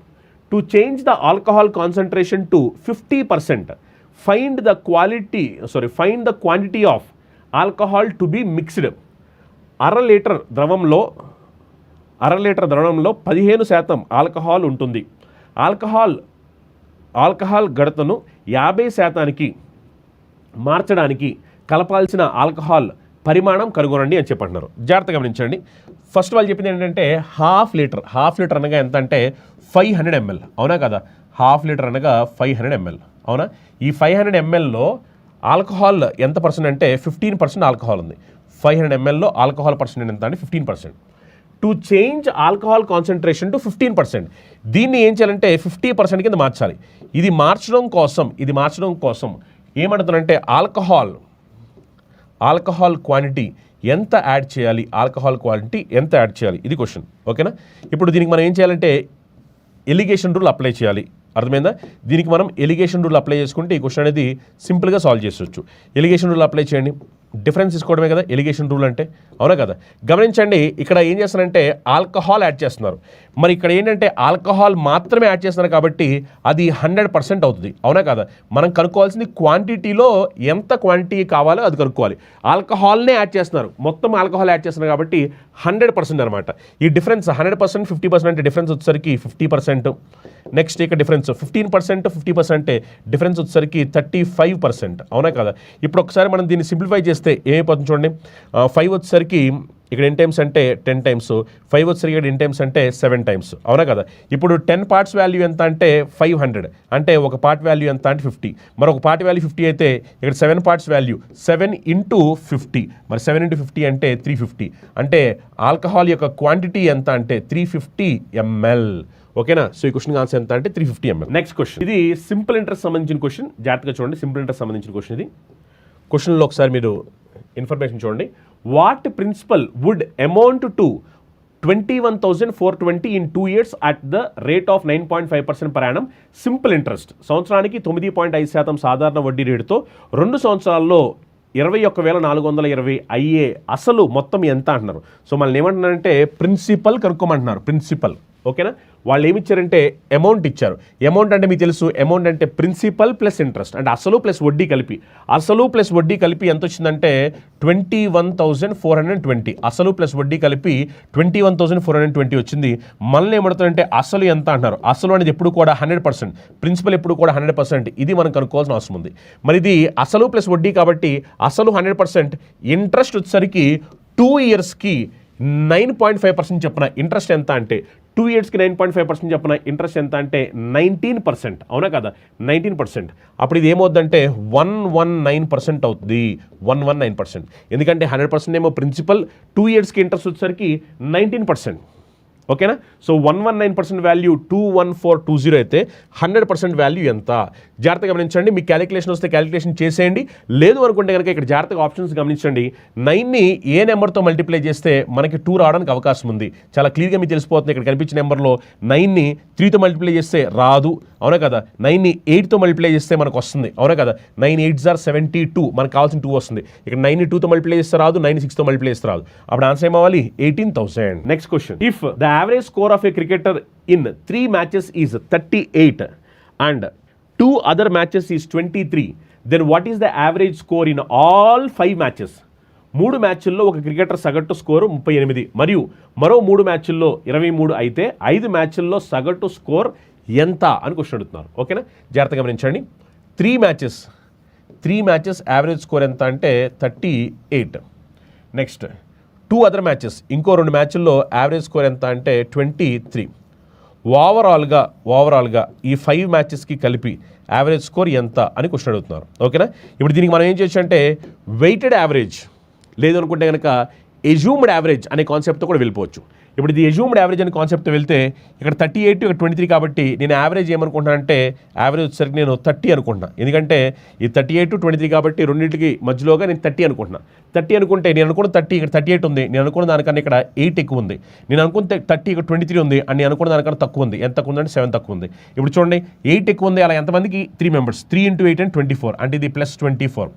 To change the alcohol concentration to 50%, find the quantity of alcohol to be mixed. అర లీటర్ ద్రవంలో 15% ఆల్కహాల్ ఉంటుంది. ఆల్కహాల్ గడతను 50% మార్చడానికి కలపాల్సిన ఆల్కహాల్ పరిమాణం కనుగొనండి అని చెప్పంటున్నారు. జాగ్రత్తగా గమనించండి. ఫస్ట్ వాళ్ళు చెప్పింది ఏంటంటే హాఫ్ లీటర్ అనగా ఎంత అంటే 500 ml. అవునా కదా, ½ లీటర్ అనగా 500 ml. అవునా, ఈ 500 mlలో ఆల్కహాల్ ఎంత పర్సెంట్ అంటే 15% ఆల్కహాల్ ఉంది. 500 mlలో ఆల్కహాల్ పర్సెంట్ ఎంత అంటే 15%. To change alcohol concentration to 15%, దీన్ని ఏం చేయాలంటే 50% కింద మార్చాలి. ఇది మార్చడం కోసం ఏమంటుందంటే ఆల్కహాల్ క్వాంటిటీ ఎంత యాడ్ చేయాలి, ఇది క్వశ్చన్. ఓకేనా, ఇప్పుడు దీనికి మనం ఏం చేయాలంటే ఎలిగేషన్ రూల్ అప్లై చేయాలి. అర్థమైందా? దీనికి మనం ఎలిగేషన్ రూల్ అప్లై చేసుకుంటే ఈ క్వశ్చన్ అనేది సింపుల్గా సాల్వ్ చేసవచ్చు. ఎలిగేషన్ రూల్ అప్లై చేయండి. డిఫరెన్స్ తీసుకోవడమే కదా ఎలిగేషన్ రూల్ అంటే. అవునా కదా, గమనించండి. ఇక్కడ ఏం చేస్తారంటే ఆల్కహాల్ యాడ్ చేస్తున్నారు. మరి ఇక్కడ ఏంటంటే ఆల్కహాల్ మాత్రమే యాడ్ చేస్తున్నారు కాబట్టి అది 100% అవుతుంది. అవునా కదా, మనం కనుక్కోవాల్సింది క్వాంటిటీలో ఎంత క్వాంటిటీ కావాలో అది కనుక్కోవాలి. ఆల్కహాల్నే యాడ్ చేస్తున్నారు, మొత్తం ఆల్కహాల్ యాడ్ చేస్తున్నారు కాబట్టి 100% అనమాట. ఈ డిఫరెన్స్ 100%, 50% అంటే డిఫరెన్స్ వచ్చేసరికి 50%. నెక్స్ట్ ఇక్కడ డిఫరెన్స్ 15%, 50% డిఫరెన్స్ వచ్చేసరికి 35%. అవునా కదా. ఇప్పుడు ఒకసారి మనం దీన్ని సింప్లిఫై చేస్తే ఏమైపోతుంది చూడండి. 5 వచ్చేసరికి ఇక్కడ ఎన్ టైమ్స్ అంటే 10 టైమ్స్, 5 వచ్చేసరికి ఇక్కడ ఎన్ టైమ్స్ అంటే 7 టైమ్స్. అవునా కదా. ఇప్పుడు 10 పార్ట్స్ వాల్యూ ఎంత అంటే 500, అంటే ఒక పార్ట్ వాల్యూ ఎంత అంటే 50. మరొక పార్ట్ వాల్యూ 50 అయితే ఇక్కడ 7 పార్ట్స్ వాల్యూ 7 × 50, మరి 7 × 50 అంటే 350. అంటే ఆల్కహాల్ యొక్క క్వాంటిటీ ఎంత అంటే 350 ml. ఓకేనా. సో ఈ క్వశ్చన్ ఆన్సర్ ఎంత అంటే 350 ml. నెక్స్ట్ క్వశ్చన్, ఇది సింపుల్ ఇంట్రెస్ట్ సంబంధించిన క్వశ్చన్. జాగ్రత్తగా చూడండి, సింపుల్ ఇంట్రెస్ట్ సంబంధించిన క్వశ్చన్ ఇది. క్వశ్చన్లో ఒకసారి మీరు ఇన్ఫర్మేషన్ చూడండి. What principal would amount to 21,420 in 2 years at the rate of 9.5% per annum simple interest. సంవత్సరానికి 9.5% సాధారణ వడ్డీ రేటుతో 2 సంవత్సరాల్లో 21,420 అయ్యే అసలు మొత్తం ఎంత అంటున్నారు. సో మనల్ని ఏమంటున్నారంటే ప్రిన్సిపల్ కనుక్కోమంటున్నారు. ప్రిన్సిపల్. ఓకేనా. వాళ్ళు ఏమి ఇచ్చారంటే అమౌంట్ ఇచ్చారు. అమౌంట్ అంటే మీకు తెలుసు, అమౌంట్ అంటే ప్రిన్సిపల్ ప్లస్ ఇంట్రెస్ట్, అంటే అసలు ప్లస్ వడ్డీ కలిపి ఎంత వచ్చిందంటే 21,420. అసలు ప్లస్ వడ్డీ కలిపి 21,420 వచ్చింది. మనల్ని ఏమడుతుందంటే అసలు ఎంత అంటున్నారు. అసలు అనేది ఎప్పుడు కూడా 100%, ప్రిన్సిపల్ ఎప్పుడు కూడా 100%. ఇది మనం కనుక్కోవాల్సిన అవసరం ఉంది. మరి ఇది అసలు ప్లస్ వడ్డీ కాబట్టి అసలు 100%, ఇంట్రెస్ట్ వచ్చేసరికి 2 ఇయర్స్కి 9.5% చెప్పిన ఇంట్రెస్ట్ ఎంత అంటే 2 ఇయర్స్కి 9.5% చెప్పిన ఇంట్రెస్ట్ ఎంత అంటే 19%. అవునా కదా, 19%. అప్పుడు ఇది ఏమవుతుందంటే 119% అవుతుంది. 119%. ఎందుకంటే 100% ఏమో ప్రిన్సిపల్, 2 ఇయర్స్కి ఇంట్రెస్ట్ వచ్చేసరికి 19%. ఓకేనా. సో 119% వాల్యూ 21420 అయితే 100% వాల్యూ ఎంత? జాగ్రత్తగా గమనించండి. మీకు క్యాలిక్యులేషన్ వస్తే క్యాలిక్యులేషన్ చేసేయండి. లేదు అనుకుంటే కనుక ఇక్కడ జాగ్రత్తగా ఆప్షన్స్ గమనించండి. 9ని ఏ నెంబర్తో మల్టిప్లై చేస్తే మనకి 2 రావడానికి అవకాశం ఉంది. చాలా క్లియర్గా మీకు తెలిసిపోతుంది. ఇక్కడ కనిపించిన నెంబర్లో 9ని 3తో మల్టిప్లై చేస్తే రాదు. అవునా కదా. 9ని 8తో మల్టిప్లై చేస్తే మనకు వస్తుంది. అవునా కదా. 9 8s are 72, మనకు కావాల్సిన 2 వస్తుంది. ఇక్కడ 9ని 2తో మల్టిప్లై చేస్తే రాదు, 9ని 6తో మల్టిప్లై చేస్తే రాదు. అప్పుడు ఆన్సర్ ఏమవ్వాలి 18,000. Next question, if the average score of a cricketer in 3 matches is 38 and 2 other matches is 23, then what is the average score in all 5 matches? 3 మ్యాచ్ల్లో ఒక క్రికెటర్ సగటు స్కోరు 38 మరియు మరో 3 మ్యాచ్ల్లో 23 అయితే 5 మ్యాచ్ల్లో సగటు స్కోర్ ఎంత అని క్వశ్చన్ అడుగుతున్నారు. ఓకేనా. జాగ్రత్తగా గమనించండి. 3 matches యావరేజ్ స్కోర్ ఎంత అంటే 38. నెక్స్ట్ 2 other matches, ఇంకో 2 మ్యాచ్ల్లో యావరేజ్ స్కోర్ ఎంత అంటే 23. ఓవరాల్గా ఈ 5 matchesకి కలిపి యావరేజ్ స్కోర్ ఎంత అని క్వశ్చన్ అడుగుతున్నారు. ఓకేనా. ఇప్పుడు దీనికి మనం ఏం చేయొచ్చు అంటే వెయిటెడ్ యావరేజ్, లేదు అనుకుంటే కనుక ఎజ్యూమ్డ్ యావరేజ్ అనే కాన్సెప్ట్తో కూడా వెళ్ళిపోవచ్చు. ఇప్పుడు ఇది ఎజ్యూమ్డ్ యావరేజ్ అనే కాన్సెప్ట్ వెళ్తే ఇక్కడ 38 ఇక్కడ 23 కాబట్టి నేను యావరేజ్ ఏమనుకుంటున్నానంటే యావరేజ్ వచ్చేసరికి నేను 30 అనుకుంటున్నాను. ఎందుకంటే ఈ 38 23 కాబట్టి రెండింటికి మధ్యలోగా నేను 30 అనుకుంటున్నాను. 30 అనుకుంటే నేను అనుకున్న 30 ఇక్కడ 38 ఉంది, నేను అనుకున్న దానికన్నా ఇక్కడ 8 ఎక్కువ ఉంది, నేను అనుకున్న 30 ఇక్కడ 23 ఉంది అని నేను అనుకున్న దానికన్నా తక్కువ ఉంది. ఎంత తక్కువ ఉందంటే 7 తక్కువ ఉంది. ఇప్పుడు చూడండి 8 ఎక్కువ ఉంది, అలా ఎంతమందికి 3 మెంబర్స్, 3 × 8 అంటే 24 అంటే ఇది +24.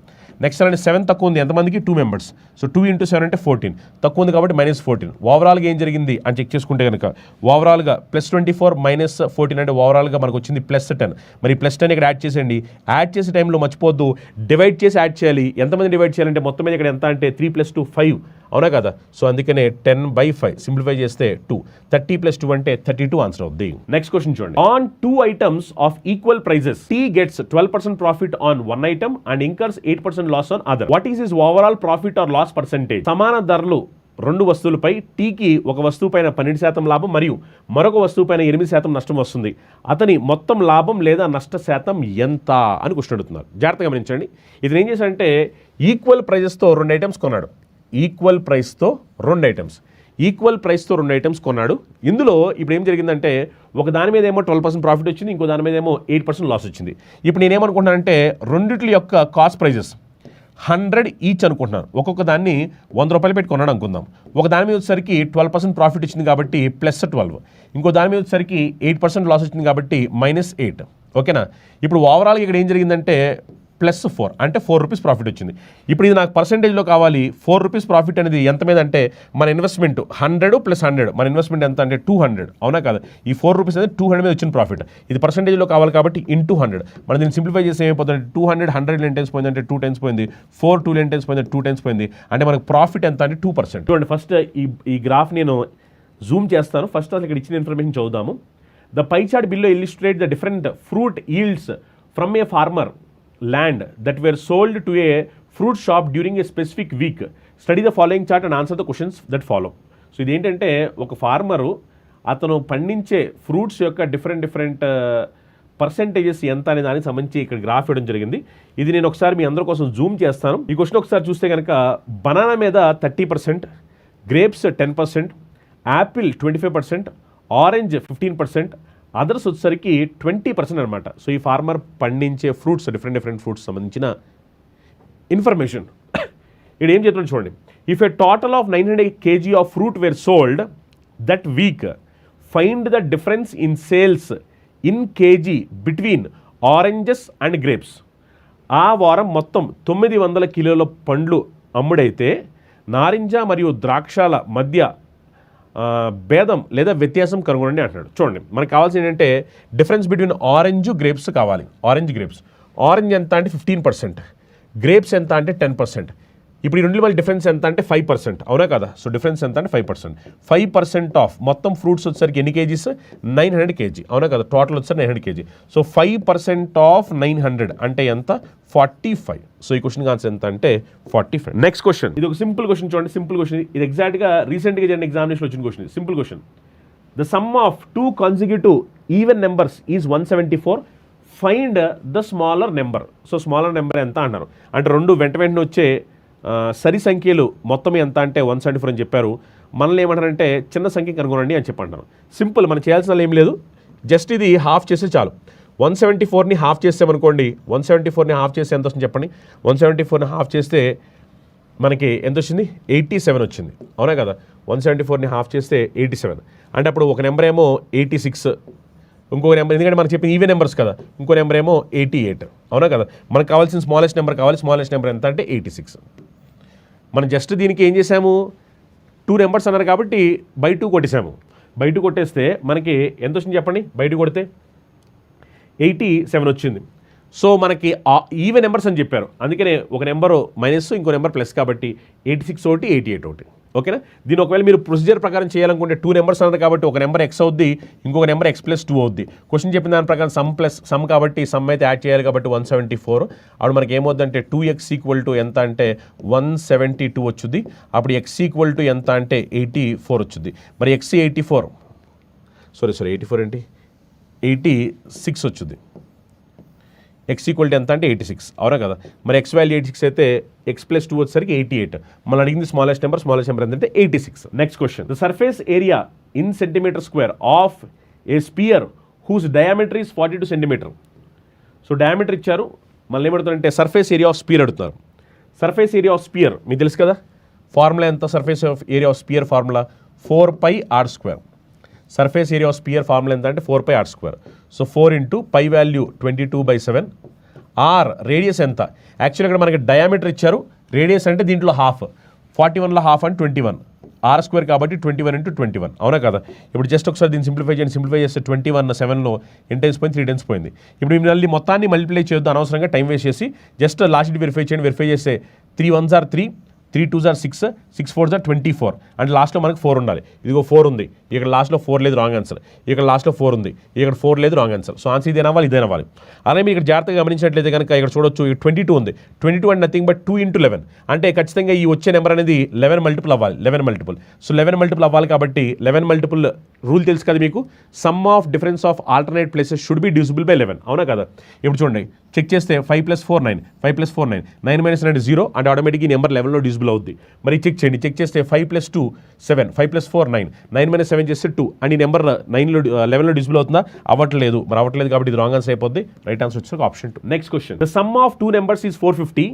నెక్స్ట్ అలాంటి 7 తక్కువ ఉంది, ఎంతమందికి 2 మెంబర్స్, సో 2 × 7 అంటే 14 తక్కువ ఉంది కాబట్టి -14. ఓవరాల్గా ఏం జరిగింది అని చెక్ చేసుకుంటే కనుక ఓవరాల్గా +24 -14 అంటే ఓవరాల్గా మనకు వచ్చింది +10. మరి +10 ఇక్కడ యాడ్ చేసేయండి. యాడ్ చేసే టైంలో మర్చిపోద్దు డివైడ్ చేసి యాడ్ చేయాలి. ఎంతమంది డివైడ్ చేయాలంటే మొత్తం మీద ఇక్కడ ఎంత అంటే 3 + 2 5, అవునా కదా? సో అందుకనే 10/5 సింప్లిఫై చేస్తే 2, 30 + 2 అంటే 32 ఆన్సర్ అవుద్ది. నెక్స్ట్ క్వశ్చన్ చూడండి. On 2 items of equal prices T gets 12% profit on 1 item and incurs 8% loss on other. What is his overall profit or loss percentage? సమాన ధరలు 2 వస్తువులపై టీకి ఒక వస్తువు పైన 12% లాభం మరియు మరొక వస్తువు పైన 8% నష్టం వస్తుంది. అతని మొత్తం లాభం లేదా నష్ట శాతం ఎంత అని క్వశ్చన్ అడుగుతున్నారు. జాగ్రత్తగా గమనించండి. ఇది ఏం చేశాడంటే ఈక్వల్ ప్రైజెస్తో 2 ఐటమ్స్ కొన్నాడు. ఈక్వల్ ప్రైస్తో 2 ఐటమ్స్, ఈక్వల్ ప్రైస్తో 2 ఐటమ్స్ కొన్నాడు. ఇందులో ఇప్పుడు ఏం జరిగిందంటే ఒక దాని మీద ఏమో 12% ప్రాఫిట్ వచ్చింది, ఇంకో దాని మీద ఏమో 8% లాస్ వచ్చింది. ఇప్పుడు నేనేమనుకుంటున్నానంటే రెండిట్ల యొక్క కాస్ట్ ప్రైజెస్ 100 ఈచ్ అనుకుంటున్నాను. ఒక్కొక్క దాన్ని 100 రూపాయలు పెట్టి కొన్నాడు అనుకుందాం. ఒక దాని మీద వచ్చేసరికి 12% ప్రాఫిట్ వచ్చింది కాబట్టి +12, ఇంకో దాని మీద వచ్చేసరికి 8% లాస్ వచ్చింది కాబట్టి -8. ఓకేనా? ఇప్పుడు ఓవరాల్గా ఇక్కడ ఏం జరిగిందంటే +4 అంటే 4 రూపీస్ ప్రాఫిట్ వచ్చింది. ఇప్పుడు ఇది నాకు పర్సెంటేజ్లో కావాలి. 4 రూపీస్ ప్రాఫిట్ అనేది ఎంత మీద అంటే మన ఇన్వెస్ట్మెంట్ 100 + 100, మన ఇన్వెస్ట్మెంట్ ఎంత అంటే 200, అవునా కదా? ఈ 4 రూపీస్ అనేది 200 మీద వచ్చిన ప్రాఫిట్. ఇది పర్సెంటేజ్లో కావాలి కాబట్టి × 100. మనం దీన్ని సింప్లిఫై చేసి ఏమైపోతుంది, 200 100 ఎన్ని టైమ్స్ పోయింది అంటే 2 టైమ్స్ పోయింది, 4 2 ఎన్ని టైమ్స్ పోయింది 2 టైమ్స్ పోయింది. అంటే మనకు ప్రాఫిట్ ఎంత అంటే 2%. చూడండి ఫస్ట్ ఈ గ్రాఫ్ నేను జూమ్ చేస్తాను. ఫస్ట్ అసలు ఇక్కడ ఇచ్చిన ఇన్ఫర్మేషన్ చదువుదాము. The pie chart below illustrate the different fruit yields from a farmer land that were sold to a fruit shop during a specific week. Study the following chart and answer the questions that follow. So ఇది ఏంటంటే ఒక farmer అతను పండించే fruits యొక్క different percentages ఎంత అనే దానికి సంబంధించి ఇక్కడ గ్రాఫ్ ఇవ్వడం జరిగింది. ఇది నేను ఒకసారి మీ అందరి కోసం జూమ్ చేస్తాను. ఈ క్వశ్చన్ ఒకసారి చూస్తే కనుక బనానా మీద 30%, గ్రేప్స్ 10%, యాపిల్ 25%, ఆరెంజ్ 15%, అదర్స్ వచ్చేసరికి 20% అనమాట. సో ఈ ఫార్మర్ పండించే ఫ్రూట్స్ డిఫరెంట్ ఫ్రూట్స్ సంబంధించిన ఇన్ఫర్మేషన్ ఇక్కడ ఏం చెప్తున్నాడు చూడండి. If a total of 900 kg of fruit were sold that week, find the difference in sales in kg between oranges and grapes. ఆ వారం మొత్తం 900 కిలోల పండ్లు అమ్ముడైతే నారింజ మరియు ద్రాక్షల మధ్య భేదం లేదా వ్యత్యాసం కనుగొనండి అంటున్నాడు. చూడండి మనకు కావాల్సింది ఏంటంటే డిఫరెన్స్ బిట్వీన్ ఆరెంజ్ గ్రేప్స్ కావాలి. ఆరెంజ్ ఎంత అంటే 15%, గ్రేప్స్ ఎంత అంటే 10%. ఇప్పుడు ఈ రెండు మళ్ళీ డిఫరెన్స్ ఎంత అంటే 5%, అవునా కదా? సో డిఫరెన్స్ ఎంత అంటే 5% ఆఫ్ మొత్తం ఫ్రూట్స్ వచ్చేసరికి ఎన్ని కేజీస్ 900 kg, అవునా కదా? టోటల్ వచ్చేసరికి 900 kg. సో 5% ఆఫ్ 900 అంటే ఎంత 45. సో ఈ క్వశ్చన్ ఆన్సర్ ఎంత అంటే 45. నెక్స్ట్ క్వశ్చన్, ఇది ఒక సింపుల్ క్వశ్చన్ చూడండి. సింపుల్ క్వశ్చన్ ఇది ఎగ్జాక్ట్గా రీసెంట్గా జరిగిన ఎగ్జామినేషన్ వచ్చిన question. Simple question. The sum of 2 consecutive even numbers is 174. Find the smaller number. So smaller number ఎంత అన్నారు అంటే రెండు వెంటనే వచ్చే సరి సంఖ్యలు మొత్తం ఎంత అంటే 174 అని చెప్పారు. మనల్ని ఏమంటారంటే చిన్న సంఖ్య కనుగొనండి అని చెప్పంటారు. సింపుల్, మనం చేయాల్సిన ఏం లేదు, జస్ట్ ఇది హాఫ్ చేస్తే చాలు. 174ని హాఫ్ చేసామనుకోండి, 174ని హాఫ్ చేస్తే ఎంత వస్తుంది చెప్పండి? 174ని హాఫ్ చేస్తే మనకి ఎంత వచ్చింది? 87 వచ్చింది, అవునా కదా? 174ని హాఫ్ చేస్తే 87 అంటే అప్పుడు ఒక నెంబర్ ఏమో 86, ఇంకో నెంబర్ ఎందుకంటే మనకు చెప్పిన ఈవెన్ నెంబర్స్ కదా, ఇంకో నెంబర్ ఏమో 88, అవునా కదా? మనకు కావాల్సిన స్మాలెస్ట్ నెంబర్ కావాలి. స్మాలెస్ట్ నెంబర్ ఎంత అంటే 86. మనం జస్ట్ దీనికి ఏం చేసాము, 2 నెంబర్స్ అన్నారు కాబట్టి బై 2 కొట్టేసాము. బై 2 కొట్టేస్తే మనకి ఎంత వచ్చింది చెప్పండి? బై 2 కొడితే 87 వచ్చింది. సో మనకి ఈవెన్ నెంబర్స్ అని చెప్పారు, అందుకనే ఒక నెంబరు మైనస్ ఇంకో నెంబర్ ప్లస్ కాబట్టి 86 ఒకటి 88 ఒకటి. ఓకేనా? దీని ఒకవేళ మీరు ప్రొసీజర్ ప్రకారం చేయాలనుకుంటే 2 నెంబర్స్ అన్నారు కాబట్టి ఒక నెంబర్ ఎక్స్ అవుద్ది, ఇంకొక నెంబర్ x + 2 అవుద్ది. క్వశ్చన్ చెప్పిన దాని ప్రకారం సమ్ కాబట్టి సమ్ అయితే యాడ్ చేయాలి కాబట్టి 174. అప్పుడు మనకి ఏమవుద్దంటే 2x = ఎంత అంటే 172 వచ్చుద్ది. అప్పుడు x = ఎంత అంటే 84 వచ్చుద్ది. మరి x 84 సారీ 84 ఏంటి 86 వచ్చుద్ది. ఎక్స్ ఈక్వల్ ఎంత అంటే 86, అవునా కదా. మరి ఎక్స్ వాల్యూ 86 అయితే ఎక్స్ ప్లస్ 2 వచ్చేసరికి 88. మనం అడిగింది స్మాలెస్ట్ నెంబర్ ఎంతంటే 86. Next question, the surface area in centimetre square of a sphere whose diameter is 42 centimetre. So diameter ఇచ్చారు, మళ్ళీ ఏమడుతారంటే సర్ఫేస్ ఏరియా ఆఫ్ స్పియర్ అడుగుతున్నారు. సర్ఫేస్ ఏరియా ఆఫ్ స్పియర్ మీకు తెలుసు కదా, ఫార్ములా ఎంత? Surface of area of sphere formula 4πr². Surface area of sphere formula ఎంత అంటే 4πr². So 4 into pi value 22/7. R radius ఎంత? యాక్చువల్లీ ఇక్కడ మనకి డయామీటర్ ఇచ్చారు, రేడియస్ అంటే దీంట్లో హాఫ్, 41లో హాఫ్ అంటే 21, r² కాబట్టి 21 ఇంటూ 21, అవునా కదా. ఇప్పుడు జస్ట్ ఒకసారి దీన్ని సింప్లిఫై చేస్తే 21 7లో ఎన్ టైమ్స్ పోయింది, 3 టైమ్స్ పోయింది. ఇప్పుడు మళ్ళీ మొత్తాన్ని మల్టిప్లై చేయొద్దు, అనవసరంగా టైం వేస్ట్ చేసి జస్ట్ లాస్ట్ వెరిఫై చేయండి. వెరిఫై చేస్తే 3 1s are 3, 3 2s are 6, 6 4s are 24, అంటే లాస్ట్లో మనకు 4 ఉండాలి. ఇదిగో 4 ఉంది, ఇక్కడ లాస్ట్లో 4 లేదు, రాంగ్ ఆన్సర్. ఇక్కడ లాస్ట్లో 4 ఉంది, ఇక్కడ 4 లేదు, రాంగ్ ఆన్సర్. సో ఆన్సర్ ఇదేనా అవ్వాలి, ఇదేనా అవ్వాలి. అలాగే మీరు ఇక్కడ జాగ్రత్తగా గమనించినట్లయితే కనుక ఇక్కడ చూడొచ్చు 22 ఉంది. 22 అంటే నథింగ్ బట్ 2 ఇంటూ 11, అంటే ఖచ్చితంగా ఈ వచ్చే నెంబర్ అనేది 11 మల్టిపుల్ అవ్వాలి. 11 మల్టిపుల్, సో 11 మల్టిపుల్ అవ్వాలి కాబట్టి 11 మల్టిపుల్ రూల్ తెలుసు కదా మీకు, some of difference of alternate places should be divisible by 11, అవునా కదా. ఇప్పుడు చూడండి, చెక్ చేస్తే 5 + 4 9, 5 + 4 9, 9 - 9 0, అంటే ఆటోమేటిక్గా ఈ నెంబర్ 11లో డివిజిబుల్ అవుద్ది. మరి చెక్ చేయండి, చెక్ చేస్తే 5 + 2 7, 5 + 4 9, 9 - 7 చేస్తే 2, అండ్ ఈ నెంబర్ 11లో డివిజిబుల్ అవుతుందా? అవ్వట్లేదు. మరి అవ్వట్లేదు కాబట్టి ఇది రాంగ్ ఆన్సర్ అయిపోద్ది. రైట్ ఆన్సర్ వచ్చేసి option 2. Next question, the sum of 2 numbers is 450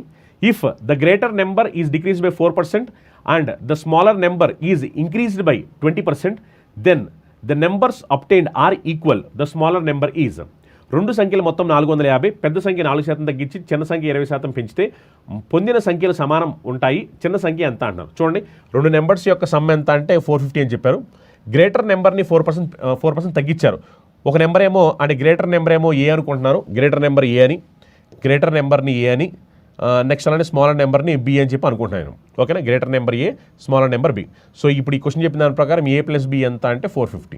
if the greater number is decreased by 4% and the smaller number is increased by 20%, then the numbers obtained are equal, the smaller number is. రెండు సంఖ్యలు మొత్తం 450, పెద్ద సంఖ్య 4% తగ్గించి చిన్న సంఖ్య 20% పెంచితే పొందిన సంఖ్యలు సమానం ఉంటాయి, చిన్న సంఖ్య ఎంత అంటున్నారు. చూడండి, రెండు నెంబర్స్ యొక్క సమ్ ఎంత అంటే 450 అని చెప్పారు. గ్రేటర్ నెంబర్ని 4% తగ్గించారు. ఒక నెంబర్ ఏమో అంటే గ్రేటర్ నెంబర్ ఏమో ఏ అనుకుంటున్నారు, గ్రేటర్ నెంబర్ ఏ అని, గ్రేటర్ నెంబర్ని ఏ అని, నెక్స్ట్ అలానే స్మాలర్ నెంబర్ని బి అని చెప్పి అనుకుంటున్నాను. ఓకేనా, గ్రేటర్ నెంబర్ ఏ, స్మాలర్ నెంబర్ బి. సో ఇప్పుడు ఈ క్వశ్చన్ చెప్పిన దాని ప్రకారం ఏ ప్లస్ బి ఎంత అంటే 450.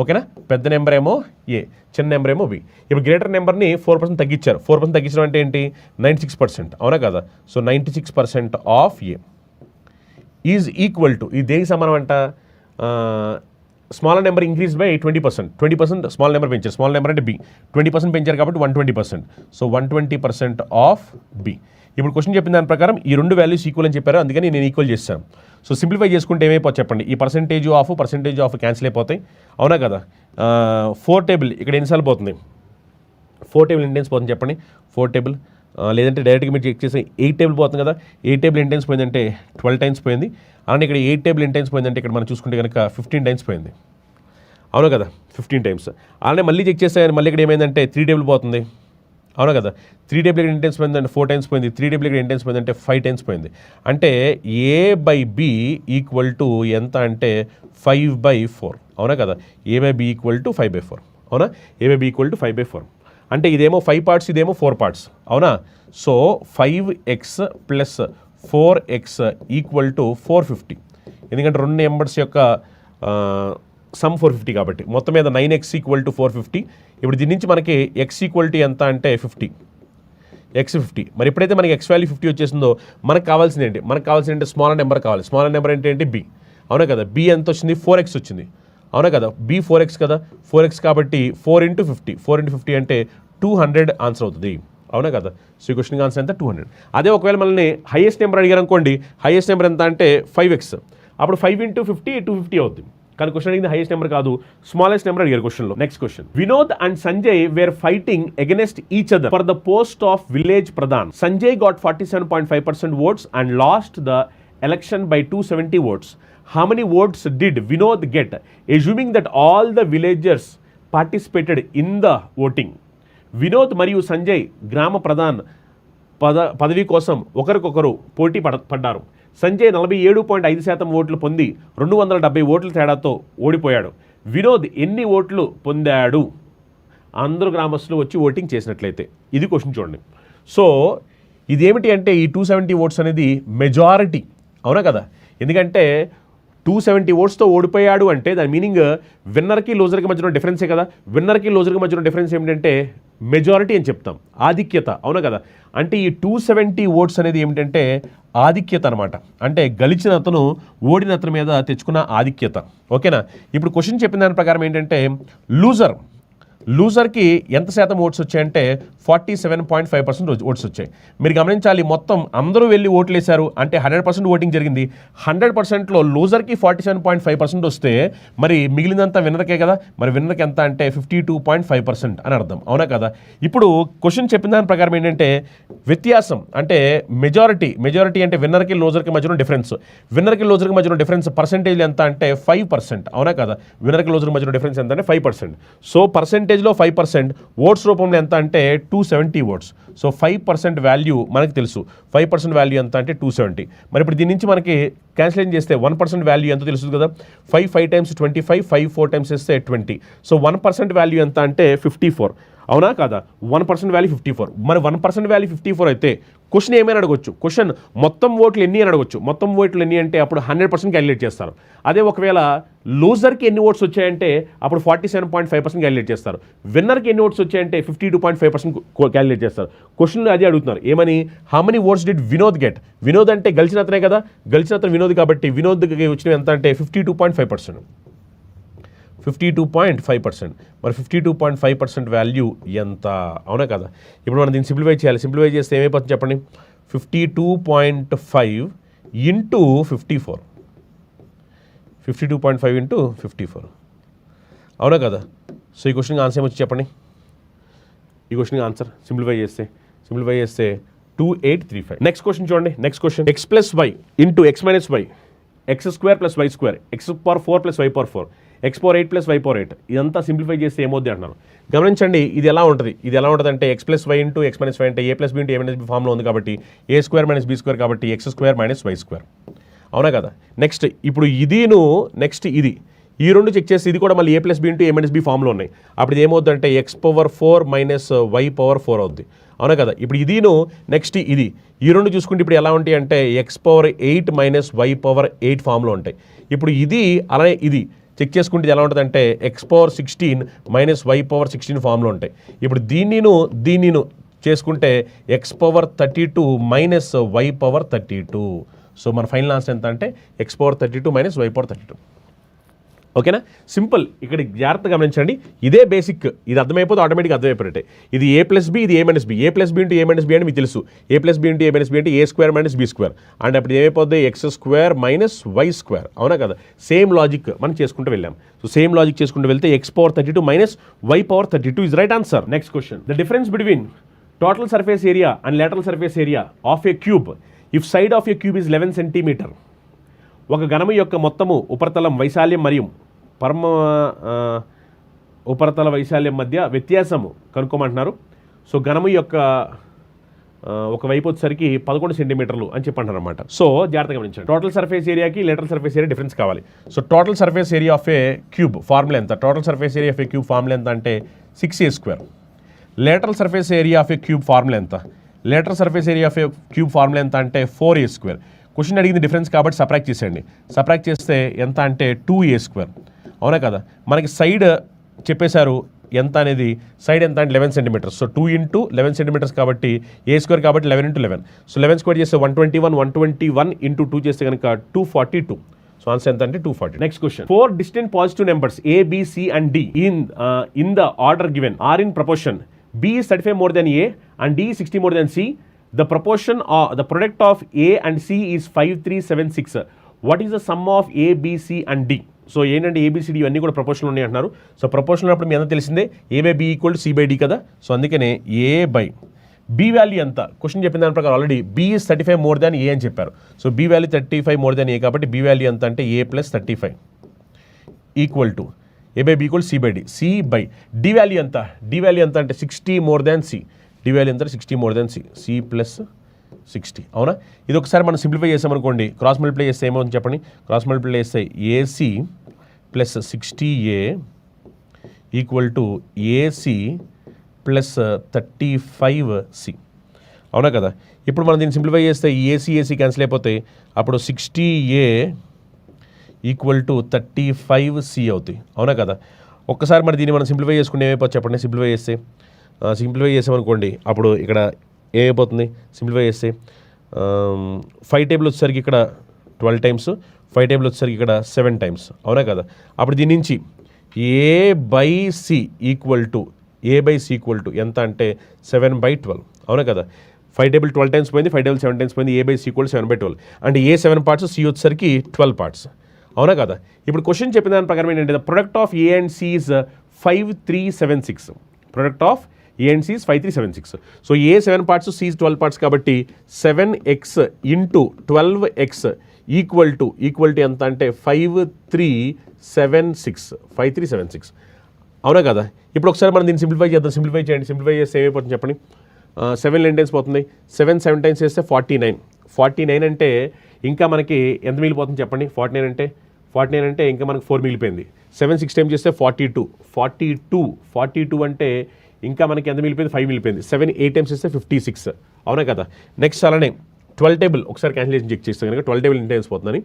ఓకేనా, పెద్ద నెంబర్ ఏమో ఏ, చిన్న నెంబర్ ఏమో బి. ఇప్పుడు గ్రేటర్ నెంబర్ని 4% తగ్గించారు. 4% తగ్గించడం అంటే ఏంటి? 96%, అవునా కదా. So 96% of A is equal to, ఇది దేనికి సమానం అంట? Small number increase by 20%. Small number పెంచారు, స్మాల్ నెంబర్ అంటే బి, 20% పెంచారు కాబట్టి 120%. So 120% of B. ఇప్పుడు క్వశ్చన్ చెప్పిన దాని ప్రకారం ఈ రెండు వాల్యూస్ ఈక్వల్ అని చెప్పారు, అందుకని నేను ఈక్వల్ చేస్తాను. సో సింప్లిఫై చేసుకుంటే ఏమైపోతుంది చెప్పండి, ఈ పర్సెంటేజ్ ఆఫ్ క్యాన్సిల్ అయిపోతాయి, అవునా కదా. 4 టేబుల్ ఇక్కడ ఎన్నిసార్లు పోతుంది? 4 టేబుల్ ఎన్ని టైమ్స్ పోతుంది చెప్పండి? 4 టేబుల్, లేదంటే డైరెక్ట్గా మీరు చెక్ చేసి 8 టేబుల్ పోతుంది కదా. 8 టేబుల్ ఎన్ని టైమ్స్ పోయిందంటే 12 టైమ్స్ పోయింది. అలానే ఇక్కడ 8 టేబుల్ ఎన్ని టైమ్స్ పోయిందంటే ఇక్కడ మనం చూసుకుంటే కనుక 15 టైమ్స్ పోయింది, అవును కదా, 15 టైమ్స్. అలానే మళ్ళీ చెక్ చేస్తే మళ్ళీ ఇక్కడ ఏమైందంటే 3 టేబుల్ పోతుంది, అవునా కదా. 3 టేబుల్ ఇక్కడ ఎన్ని టైమ్స్ పోయిందంటే 4 టైమ్స్ పోయింది. 3 టేబుల్ ఇక్కడ ఎన్ని టైమ్స్ పోయిందంటే 5 టైమ్స్ పోయింది. అంటే A/B ఈక్వల్ టు ఎంత అంటే 5/4, అవునా కదా. A/B ఈక్వల్ టు 5/4, అవునా. A/B ఈక్వల్ టు 5/4 అంటే ఇదేమో 5 పార్ట్స్, ఇదేమో 4 పార్ట్స్, అవునా. So 5x + 4x equal to 450, ఎందుకంటే రెండు నెంబర్స్ యొక్క సమ్ 450 కాబట్టి మొత్తం మీద 9x ఈక్వల్ టు 450. ఇప్పుడు దీని నుంచి మనకి x ఈక్వల్ టు ఎంత అంటే 50, x 50. మరి ఎప్పుడైతే మనకి x వాల్యూ 50 వచ్చేసిందో మనకు కావాల్సింది ఏంటి? మనకు కావాల్సింది ఏంటి? స్మాలర్ నెంబర్ కావాలి. స్మాలర్ నెంబర్ ఏంటి? b, అవునా కదా. b ఎంత వచ్చింది? 4x వచ్చింది, అవునా కదా. b 4x కదా, 4x కాబట్టి 4 × 50, 4 × 50 అంటే 200 ఆన్సర్ అవుతుంది, అవునా కదా. సో ఈ క్వశ్చన్కి ఆన్సర్ ఎంత? 200. అదే ఒకవేళ మనల్ని హైయెస్ట్ నెంబర్ అడిగారు అనుకోండి, హైయెస్ట్ నెంబర్ ఎంత అంటే 5x, అప్పుడు 5 × 50 250 అవుతుంది. కానీ క్వశ్చన్ అడిగింది హైయెస్ట్ నెంబర్ కాదు, స్మాలెస్ట్ నెంబర్ అడిగారు క్వశ్చన్లో. Next question, Vinod and Sanjay were fighting against each other for the post of village pradhan. Sanjay got 47.5% votes and lost the election by 270 votes. How many votes did Vinod get, assuming that all the villagers participated in the voting? Vinod మరియు సంజయ్ గ్రామ ప్రధాన్ పదవి కోసం ఒకరికొకరు పోటీ పడ్డారు. సంజయ్ 47.5% ఓట్లు పొంది 270 ఓట్ల తేడాతో ఓడిపోయాడు. వినోద్ ఎన్ని ఓట్లు పొందాడు? అందరూ గ్రామస్తులు వచ్చి ఓటింగ్ చేసినట్లయితే. ఇది క్వశ్చన్ చూడండి. సో ఇదేమిటి అంటే ఈ 270 ఓట్స్ అనేది మెజారిటీ, అవునా కదా. ఎందుకంటే 270 ఓట్స్తో ఓడిపోయాడు అంటే దాని మీనింగ్ విన్నర్కి లూజర్కి మధ్యలో డిఫరెన్సే కదా. విన్నర్కి లూజర్కి మధ్యలో డిఫరెన్స్ ఏమిటంటే మెజారిటీ అని చెప్తాం, ఆధిక్యత, అవునా కదా. అంటే ఈ 270 ఓట్స్ అనేది ఏమిటంటే ఆధిక్యత అనమాట. అంటే గెలిచిన అతను ఓడిన అతని మీద తెచ్చుకున్న ఆధిక్యత, ఓకేనా. ఇప్పుడు క్వశ్చన్ చెప్పిన దాని ప్రకారం ఏంటంటే లూజర్ లూజర్కి ఎంత శాతం ఓట్స్ వచ్చాయంటే 47.5% ఓట్స్ వచ్చాయి. మీరు గమనించాలి, మొత్తం అందరూ వెళ్ళి ఓట్లు వేశారు అంటే 100% ఓటింగ్ జరిగింది. 100%లో లూజర్కి 47.5% వస్తే మరి మిగిలినంతా విన్నర్కే కదా. మరి విన్నర్కి ఎంత అంటే 52.5% అని అర్థం, అవునా కదా. ఇప్పుడు క్వశ్చన్ చెప్పిన దాని ప్రకారం ఏంటంటే వ్యత్యాసం అంటే మెజారిటీ అంటే విన్నర్కి లూజర్కి మధ్యలో డిఫరెన్స్. విన్నర్కి లూజర్కి మధ్యలో డిఫరెన్స్ పర్సెంటేజ్ ఎంత అంటే 5%, అవునా కదా. విన్నర్కి లూజర్కి మధ్యలో డిఫరెన్స్ ఎంత అంటే 5%. సో పర్సెంటేజ్లో 5%, ఓట్స్ రూపంలో ఎంత అంటే 270 ఓట్స్. సో 5% వాల్యూ మనకు తెలుసు. 5% వాల్యూ ఎంత అంటే 270. మరి ఇప్పుడు దీని నుంచి మనకి క్యాన్సిలేషన్ చేస్తే 1% వాల్యూ ఎంత తెలుస్తుంది కదా. 5 times 25, 5 4 times చేస్తే 20. సో 1% వాల్యూ ఎంత అంటే 54, అవునా కాదా. 1% వాల్యూ 54. మరి 1% వాల్యూ 54 అయితే క్వశ్చన్ ఏమైనా అడగొచ్చు. క్వశ్చన్ మొత్తం ఓట్లు ఎన్ని అని అడగొచ్చు. మొత్తం ఓట్లు ఎన్ని అంటే అప్పుడు 100% క్యాలిక్యులేట్ చేస్తారు. అదే ఒకవేళ లూజర్కి ఎన్ని ఓట్స్ వచ్చాయంటే అప్పుడు 47.5% క్యాలిక్యులేట్ చేస్తారు. విన్నర్కి ఎన్ని ఓట్స్ వచ్చాయంటే 52.5% క్యాలిక్యులేట్ చేస్తారు. క్వశ్చన్లో అదే అడుగుతున్నారు, ఏమని how many votes did Vinod get. Vinod అంటే గెలిచిన అతనే కదా, గెలిచిన అతను వినోద్ కాబట్టి వినోద్కి వచ్చినవి ఎంత అంటే 52.5%. 52.5%. మరి 52.5% వాల్యూ ఎంత, అవునా కదా. ఇప్పుడు మనం దీన్ని సింప్లిఫై చేయాలి. సింప్లిఫై చేస్తే ఏమైపోతుంది చెప్పండి. 52.5 ఇంటూ 54. 52.5 ఇంటూ 54, అవునా కదా. సో ఈ క్వశ్చన్కి ఆన్సర్ ఏమొచ్చి చెప్పండి. ఈ క్వశ్చన్కి ఆన్సర్ సింప్లిఫై చేస్తే 2835. నెక్స్ట్ క్వశ్చన్ చూడండి. Next question x plus Y into X minus Y, X square plus Y square, X power 4 plus Y power 4, X power 8 plus Y power 8. ఇదంతా సింప్లిఫై చేస్తే ఏమవుద్ది అంటున్నారు. గమనించండి, ఇది ఎలా ఉంటుంది. అంటే X plus Y into X minus Y అంటే A plus B into A minus B ఫామ్లో ఉంది కాబట్టి A square minus B square కాబట్టి X square minus Y square, అవునా కదా. నెక్స్ట్ ఇప్పుడు నెక్స్ట్ ఇది ఈ రెండు చెక్ చేసి ఇది కూడా మళ్ళీ A plus B into A minus B ఫామ్లో ఉన్నాయి. అప్పుడు ఇది ఏమవుతుందంటే X power 4 minus Y power 4 అవుద్ది, అవునా కదా. ఇప్పుడు నెక్స్ట్ ఇది ఈ రెండు చూసుకుంటే ఇప్పుడు ఎలా ఉంటాయి అంటే X power 8 minus Y power 8 ఫామ్లో ఉంటాయి. ఇప్పుడు ఇది అలానే ఇది చెక్ చేసుకుంటే ఎలా ఉంటుందంటే X power 16 minus Y power 16 ఫామ్లో ఉంటాయి. ఇప్పుడు దీన్ని చేసుకుంటే X power 32 minus Y power 32. So మన ఫైనల్ ఆన్సర్ ఎంత అంటే X power 32 minus Y power 32. ఓకేనా, సింపుల్. ఇక్కడ జాగ్రత్తగా గమనించండి, ఇదే బేసిక్. ఇది అర్థమైపోతే ఆటోమేటిక్గా అర్థమైపోయినట్టే. ఇది ఏ ప్లస్ బి, ఇది A minus B. A plus B into A minus B అంటే మీకు తెలుసు. A plus B into A minus B అంటే A square minus B square అంటే అప్పుడు ఏమైపోద్ది X square minus Y square, అవునా కదా. సేమ్ లాజిక్ మనం చేసుకుంటూ వెళ్ళాం. సో సేమ్ లాజిక్ చేసుకుంటూ వెళ్తే X power 32 minus Y power 32 is right answer. Next question, the difference between total surface area and lateral surface area of a cube if side of a cube is 11 centimetre. ఒక ఘనము యొక్క మొత్తము ఉపరితలం వైశాల్యం మరియు ఉపరితల వైశాల్యం మధ్య వ్యత్యాసము కనుక్కోమంటున్నారు. సో ఘనము యొక్క ఒకవైపు వచ్చేసరికి 11 సెంటీమీటర్లు అని చెప్పంటారు అనమాట. సో జాగ్రత్తగా గమనించండి, టోటల్ సర్ఫేస్ ఏరియాకి లేటరల్ సర్ఫేస్ ఏరియా డిఫరెన్స్ కావాలి. So total surface area of a cube formula ఎంత. Total surface area of a cube formula ఎంత అంటే 6a². Lateral surface area of a cube formula ఎంత. Lateral surface area of a cube formula ఎంత అంటే 4a². Question అడిగింది difference కాబట్టి subtract చేసేయండి. Subtract చేస్తే ఎంత అంటే 2a², అవునా కదా. మనకి సైడ్ చెప్పేశారు ఎంత అనేది. సైడ్ ఎంత అంటే 11 సెంటీమీటర్స్. సో 2 ఇంటూ 11 సెంటీమీటర్స్ కాబట్టి ఏ స్క్వేర్ కాబట్టి 11 ఇంటూ 11. సో 11 స్క్వేర్ చేస్తే 121 ఇంటూ 2 చేస్తే కనుక 242. సో ఆన్సర్ ఎంత అంటే 240. Next question, 4 distinct positive numbers A, B, C and D in the order given are in proportion. B is 35 more than A and D is 60 more than C. The proportion of the product of A and C is 5376. What is the sum of A, B, C and D? So ఏంటంటే A B C D ఇవన్నీ కూడా ప్రపోర్షన్లు ఉన్నాయి అంటున్నారు. So ప్రపోర్షన్లు అప్పుడు మీ అందరూ తెలిసిందే A by B equal to C by D కదా. సో అందుకనే ఏ బై బి వాల్యూ ఎంత. క్వశ్చన్ చెప్పిన దాని ప్రకారం already B is 35 more than A అని చెప్పారు. So B value 35 more than A కాబట్టి బి వాల్యూ ఎంత అంటే A plus 35 equal to A by B equal C by D. C by D value ఎంత. డి వాల్యూ ఎంత అంటే 60 more than C. D value ఎంత 60 more than C. C plus 60, అవునా. ఇది ఒకసారి మనం సింప్లిఫై చేసామనుకోండి, క్రాస్ మల్టిప్లై చేస్తే ఏమవుతుంది చెప్పండి. క్రాస్ మల్టిప్లై చేస్తే AC plus 60A equal to AC plus 35C, అవునా కదా. ఇప్పుడు మనం దీన్ని సింప్లిఫై చేస్తే ఏసీ క్యాన్సిల్ అయిపోతాయి. అప్పుడు 60A ఈక్వల్ టు 35C అవుతాయి, అవునా కదా. ఒక్కసారి మరి దీన్ని మనం సింప్లిఫై చేసుకుంటే ఏమైపోతుంది చెప్పండి. సింప్లిఫై చేసామనుకోండి అప్పుడు ఇక్కడ ఏమైపోతుంది సింప్లిఫై చేస్తే 5 టేబుల్ వచ్చేసరికి ఇక్కడ 12 టైమ్స్, 5 టేబుల్ వచ్చేసరికి ఇక్కడ 7 టైమ్స్, అవునా కదా. అప్పుడు దీని నుంచి A by C equal to A/C equal to ఎంత అంటే 7/12. అవునా కదా, 5 టేబుల్ 12 టైమ్స్ పోయింది, 5 టేబుల్ 7 టైమ్స్ పోయింది. A/C equal 7/12. అంటే A 7 పార్ట్స్, C వచ్చేసరికి 12 పార్ట్స్. అవునా కదా. ఇప్పుడు క్వశ్చన్ చెప్పిన దాని ప్రకారం ఏంటంటే product of A and C is 5376. Product of A and C is 5376. So A 7 parts, C 12 parts కాబట్టి 7x into 12x equal to ఎంత అంటే 5376. అవునా కదా. ఇప్పుడు ఒకసారి మనం దీన్ని సింప్లిఫై చేద్దాం. సింప్లిఫై చేయండి. సింప్లిఫై చేస్తే ఏమైపోతుంది చెప్పండి. 7 9 టైమ్స్ పోతుంది. 7 టైమ్స్ చేస్తే 49 అంటే ఇంకా మనకి ఎంత మిగిలిపోతుంది చెప్పండి. 49 అంటే ఇంకా మనకి 4 మిగిలిపోయింది. 7 6 టైమ్స్ చేస్తే 42 అంటే ఇంకా మనకి ఎంత మిగిలిపోయింది, 5 మిగిలిపోయింది. 7 8 టైమ్స్ చేస్తే 56. అవునా కదా. నెక్స్ట్ అలానే 12 టేబుల్ ఒకసారి క్యాన్సిలేషన్ చెక్ చేస్తే కనుక 12 టేబుల్ ఎన్ని టైమ్స్ పోతుందని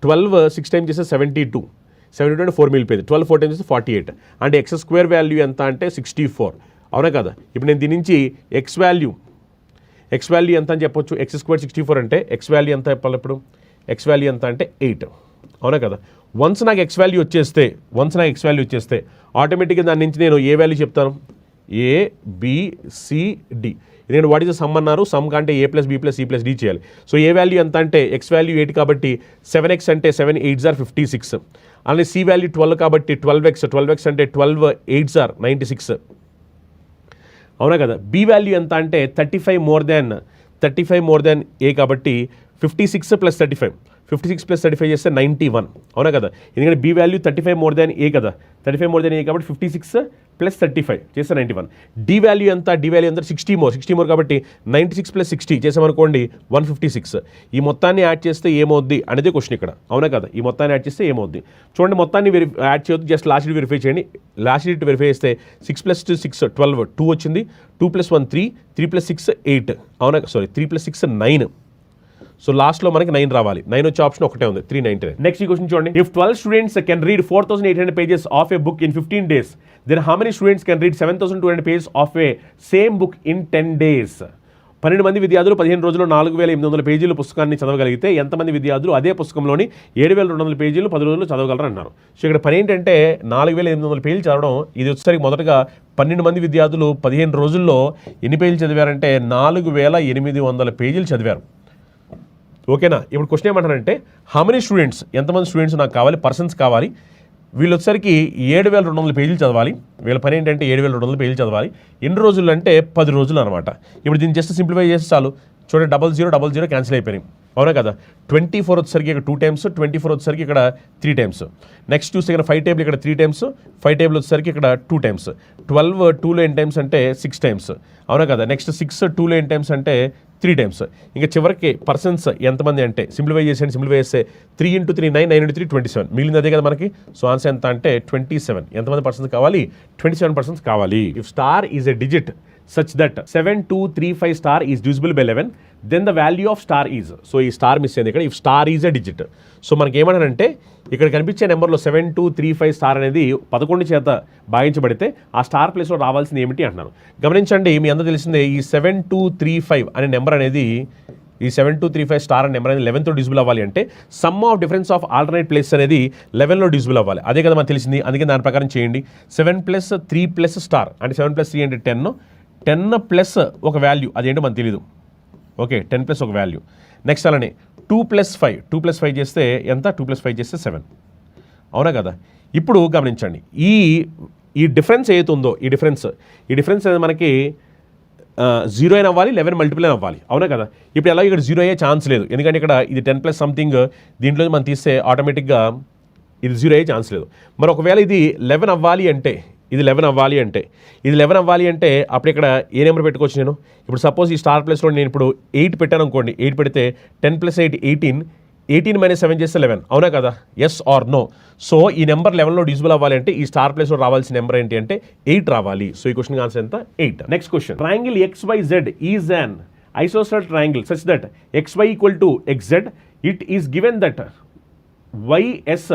12 6 టైమ్స్ చేస్తే 72 అంటే 4 మిగిలిపోయింది. 12 4 టైమ్స్ చేస్తే 48 అంటే x స్క్వేర్ వాల్యూ ఎంత అంటే 64. అవునా కదా. ఇప్పుడు నేను దీని నుంచి ఎక్స్ వాల్యూ ఎంత అని చెప్పొచ్చు. x స్క్వేర్ 64 అంటే ఎక్స్ వాల్యూ ఎంత చెప్పాలి ఇప్పుడు. ఎక్స్ వాల్యూ ఎంత అంటే 8. అవునా కదా. వన్స్ నాకు ఎక్స్ వాల్యూ వచ్చేస్తే ఆటోమేటిక్గా దాని నుంచి నేను ఏ వాల్యూ చెప్తాను, ABCD. ఎందుకంటే వాట్ ఈస్ ద సమ్ అన్నారు, సమ్ కంటే A + B + C + D చేయాలి. సో ఏ వాల్యూ ఎంత అంటే ఎక్స్ వాల్యూ 8 కాబట్టి 7x అంటే 7 8s are 56. అలానే C వాల్యూ 12 కాబట్టి 12x అంటే 12 8s are 96. అవునా కదా. B వాల్యూ ఎంత అంటే 35 మోర్ దెన్ A కాబట్టి 56 + 35 చేస్తే 91. అవునా కదా. ఎందుకంటే B value 35 more than A కదా. 35 మోర్ దెన్ A కాబట్టి 56 + 35 చేస్తే 91. D వాల్యూ ఎంత 60 మోర్ కాబట్టి 96 + 60 చేసామనుకోండి 156. ఈ మొత్తాన్ని యాడ్ చేస్తే ఏమవుద్ది అనేది క్వశ్చన్ ఇక్కడ. అవునా కదా. ఈ మొత్తాన్ని యాడ్ చేస్తే ఏమవుద్ది చూడండి. మొత్తాన్ని యాడ్ చేయొద్దు, జస్ట్ లాస్ట్ డేట్ వెరిఫై చేయండి. లాస్ట్ డేట్ వెరిఫై చేస్తే 6 + 2 6 12 2 వచ్చింది. 2 + 1 3 3 + 6 8. అవునా, సారీ 3 + 6 9. సో లాస్ట్లో మనకి 9 రావాలి. 9 వచ్చే ఆప్షన్ ఒకటే ఉంది, 399. నెక్స్ట్ ఈ క్వశ్చన్ చూడండి. If 12 students can read 4800 pages of a book in 15 days, then how many students can read 7200 pages of a same book in 10 days? 12 మంది విద్యార్థులు 15 రోజుల్లో 4800 పేజీల పుస్తకాన్ని చదవగలిగితే ఎంతమంది విద్యార్థులు అదే పుస్తకంలోని 7200 పేజీలు 10 రోజుల్లో చదవగలరు అన్నారు. సో ఇక్కడ పని ఏంటంటే 4800 పేజీలు చదవడం. ఇది వచ్చేసరికి మొదటగా 12 మంది విద్యార్థులు 15 రోజుల్లో ఎన్ని పేజీలు చదివారంటే 4800 పేజీలు చదివారు. ఓకేనా. ఇప్పుడు క్వశ్చన్ ఏమంటారంటే హౌ మెనీ స్టూడెంట్స్, ఎంతమంది స్టూడెంట్స్ నాకు కావాలి, పర్సన్స్ కావాలి. వీళ్ళు వచ్చేసరికి 7200 పేజీలు చదవాలి. వీళ్ళ పని ఏంటంటే 7200 పేజీలు చదవాలి. ఎన్ని రోజులు అంటే 10 రోజులు అనమాట. ఇప్పుడు దీన్ని జస్ట్ సింప్లిఫై చేస్తే చాలు. చూడండి 00 క్యాన్సిల్ అయిపోయినాయి. అవునా కదా. 24 వచ్చేసరికి ఇక్కడ 2 టైమ్స్, 24 వచ్చేసరికి ఇక్కడ 3 టైమ్స్. నెక్స్ట్ చూస్తే ఇక్కడ 5 టేబుల్ ఇక్కడ 3 టైమ్స్, 5 టేబుల్ వచ్చేసరికి ఇక్కడ 2 టైమ్స్. 12 2లో ఎన్ని టైమ్స్ అంటే 6 టైమ్స్. అవునా కదా. నెక్స్ట్ 6 2లో ఎన్ని టైమ్స్ అంటే 3 టైమ్స్. ఇంకా చివరికి పర్సన్స్ ఎంతమంది అంటే సింప్లిఫై చేస్తే 3 × 3 9, 9 × 3 27. మిగిలింది అదే కదా మనకి. సో ఆన్సర్ ఎంత అంటే 27. ఎంతమంది పర్సన్స్ కావాలి, 27 పర్సన్స్ కావాలి. If star is a digit such that 7235 star is divisible by 11, then the value of star is. So ఈ స్టార్ మిస్ అయింది ఇక్కడ. If star is a digit. So మనకి ఏమన్నారంటే ఇక్కడ కనిపించే నెంబర్లో 7235 స్టార్ అనేది 11 చేత భాగించబడితే ఆ స్టార్ ప్లేస్లో రావాల్సింది ఏమిటి అంటున్నారు. గమనించండి, మీ అందరూ తెలిసిందే ఈ 7235 అనే నెంబర్ అనేది, ఈ 7235 స్టార్ అనే నెంబర్ అనేది 11తో డివిజిబుల్ అవ్వాలి అంటే some of difference of alternate place అనేది 11లో డివిజిబుల్ అవ్వాలి. అదే కదా మనకు తెలిసింది. అందుకే దాని ప్రకారం చేయండి. 7 + 3 + స్టార్ అంటే 7 + 3 అంటే 10 ప్లస్ ఒక వాల్యూ, అదేంటో మనకు తెలీదు. ఓకే, 10 ప్లస్ ఒక వాల్యూ. నెక్స్ట్ అలానే 2 + 5 చేస్తే ఎంత, 2 + 5 చేస్తే 7. అవునా కదా. ఇప్పుడు గమనించండి, ఈ డిఫరెన్స్ ఏదైతే ఉందో ఈ డిఫరెన్స్ అనేది మనకి 0 అయినా అవ్వాలి, 11 మల్టిపుల్ అయినా అవ్వాలి. అవునా కదా. ఇప్పుడు ఎలా ఇక్కడ 0 అయ్యే ఛాన్స్ లేదు. ఎందుకంటే ఇక్కడ ఇది 10 + సంథింగ్, దీంట్లో మనం తీస్తే ఆటోమేటిక్గా ఇది 0 అయ్యే ఛాన్స్ లేదు. మరి ఒకవేళ ఇది 11 అవ్వాలి అంటే అప్పుడు ఇక్కడ ఏ నెంబర్ పెట్టుకోవచ్చు నేను. ఇప్పుడు సపోజ్ ఈ స్టార్ ప్లేస్లో నేను ఇప్పుడు 8 పెట్టాను అనుకోండి. 8 పెడితే 10 + 8 18, 18 - 7 చేస్తే 11. అవునా కదా. Yes or no. సో ఈ నెంబర్ 11లో డివిజిబుల్ అవ్వాలి అంటే ఈ స్టార్ ప్లేస్లో రావాల్సిన నెంబర్ ఏంటి అంటే 8 రావాలి. సో ఈ క్వశ్చన్ ఆన్సర్ ఎంత, 8. Next question. Triangle XYZ is an isosceles triangle such that XY = XZ. It is given that YS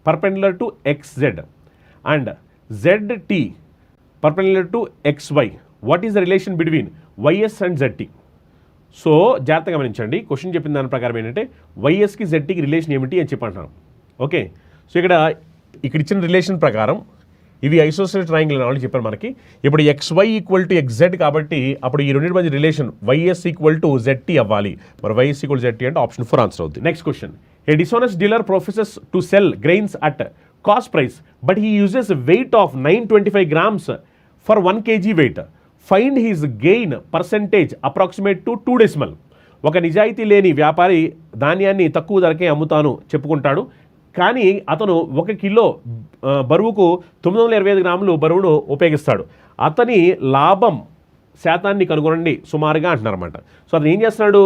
perpendicular to XZ and ZT perpendicular to XY. What is the relation between YS and ZT? So జాగ్రత్తగా గమనించండి. Question చెప్పిన దాని ప్రకారం ఏంటంటే వైఎస్కి జెడ్టీకి relation ఏమిటి అని చెప్పంటున్నాను. Okay. So ఇక్కడ ఇచ్చిన రిలేషన్ ప్రకారం ఇవి ఐసోసెలస్ ట్రయాంగిల్ అని ఆల్రెడీ చెప్పారు మనకి. ఇప్పుడు XY ఈక్వల్ టు XZ కాబట్టి అప్పుడు ఈ రెండింటి మధ్య relation YS equal to ZT అవ్వాలి. మరి YS ఈక్వల్ ZT అంటే ఆప్షన్ 4 ఆన్సర్ అవుతుంది. Next question, a dishonest dealer professes to sell grains at cost price but he uses weight of 925 grams for 1 kg weight. Find his gain percentage approximate to 2 decimal. ఒక నిజాయితీ లేని వ్యాపారి ధాన్యాన్ని తక్కువ ధరకే అమ్ముతాను చెప్పుకుంటాడు, కానీ అతను 1 కిలో బరువుకు 925 గ్రాములు బరువును ఉపయోగిస్తాడు. అతని లాభం శాతాన్ని కనుగొనండి సుమారుగా అంటున్నారన్నమాట. సో అతను ఏం చేస్తున్నాడు,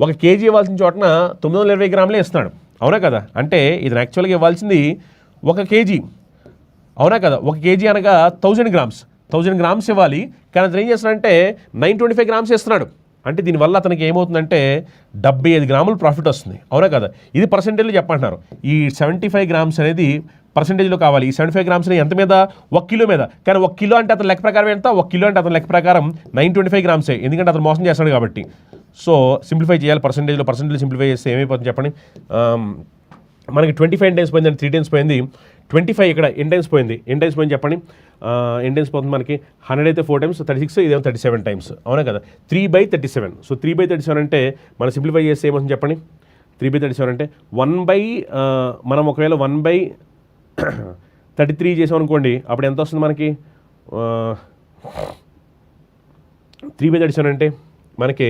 1 kg ఇవ్వాల్సిన చోటన 920 గ్రాములే ఇస్తున్నాడు, అవునా కదా? అంటే ఇది యాక్చువల్గా ఇవ్వాల్సింది 1 kg, అవునా కదా? 1 kg అనగా 1000 grams ఇవ్వాలి, కానీ అతను ఏం చేస్తున్నాడంటే 925 grams ఇస్తున్నాడు. అంటే దీనివల్ల అతనికి ఏమవుతుందంటే 75 గ్రాములు ప్రాఫిట్ వస్తుంది, అవునా కదా? ఇది పర్సెంటేజ్లో చెప్పంటున్నారు. ఈ 75 grams అనేది పర్సెంటేజ్లో కావాలి. ఈ 75 grams ఎంత మీద? 1 కిలో మీద. కానీ 1 కిలో అంటే అతని లెక్క ప్రకారం ఎంత? 1 కిలో అంటే అతని లెక్క ప్రకారం 925 grams, ఎందుకంటే అతను మోసం చేస్తాడు కాబట్టి. సో సింప్లిఫై చేయాలి పర్సెంటేజ్ సింప్లిఫై చేస్తే ఏమైపోతుంది చెప్పండి. మనకి 25 times పోయింది, 3 times పోయింది, 25 ఇక్కడ ఎన్ టైమ్స్ పోయింది చెప్పండి. ఎన్ టైమ్స్ పోతుంది మనకి. 100 అయితే 4 times 36, ఇదేమో 37 times, అవునా కదా? 3/37. సో 3/37 అంటే మనం సింప్లిఫై చేస్తే ఏమవుతుంది చెప్పండి. 3/37 అంటే 1 మనం ఒకవేళ 1/33 చేసాం అనుకోండి, అప్పుడు ఎంత వస్తుంది మనకి? 3/37 అంటే మనకి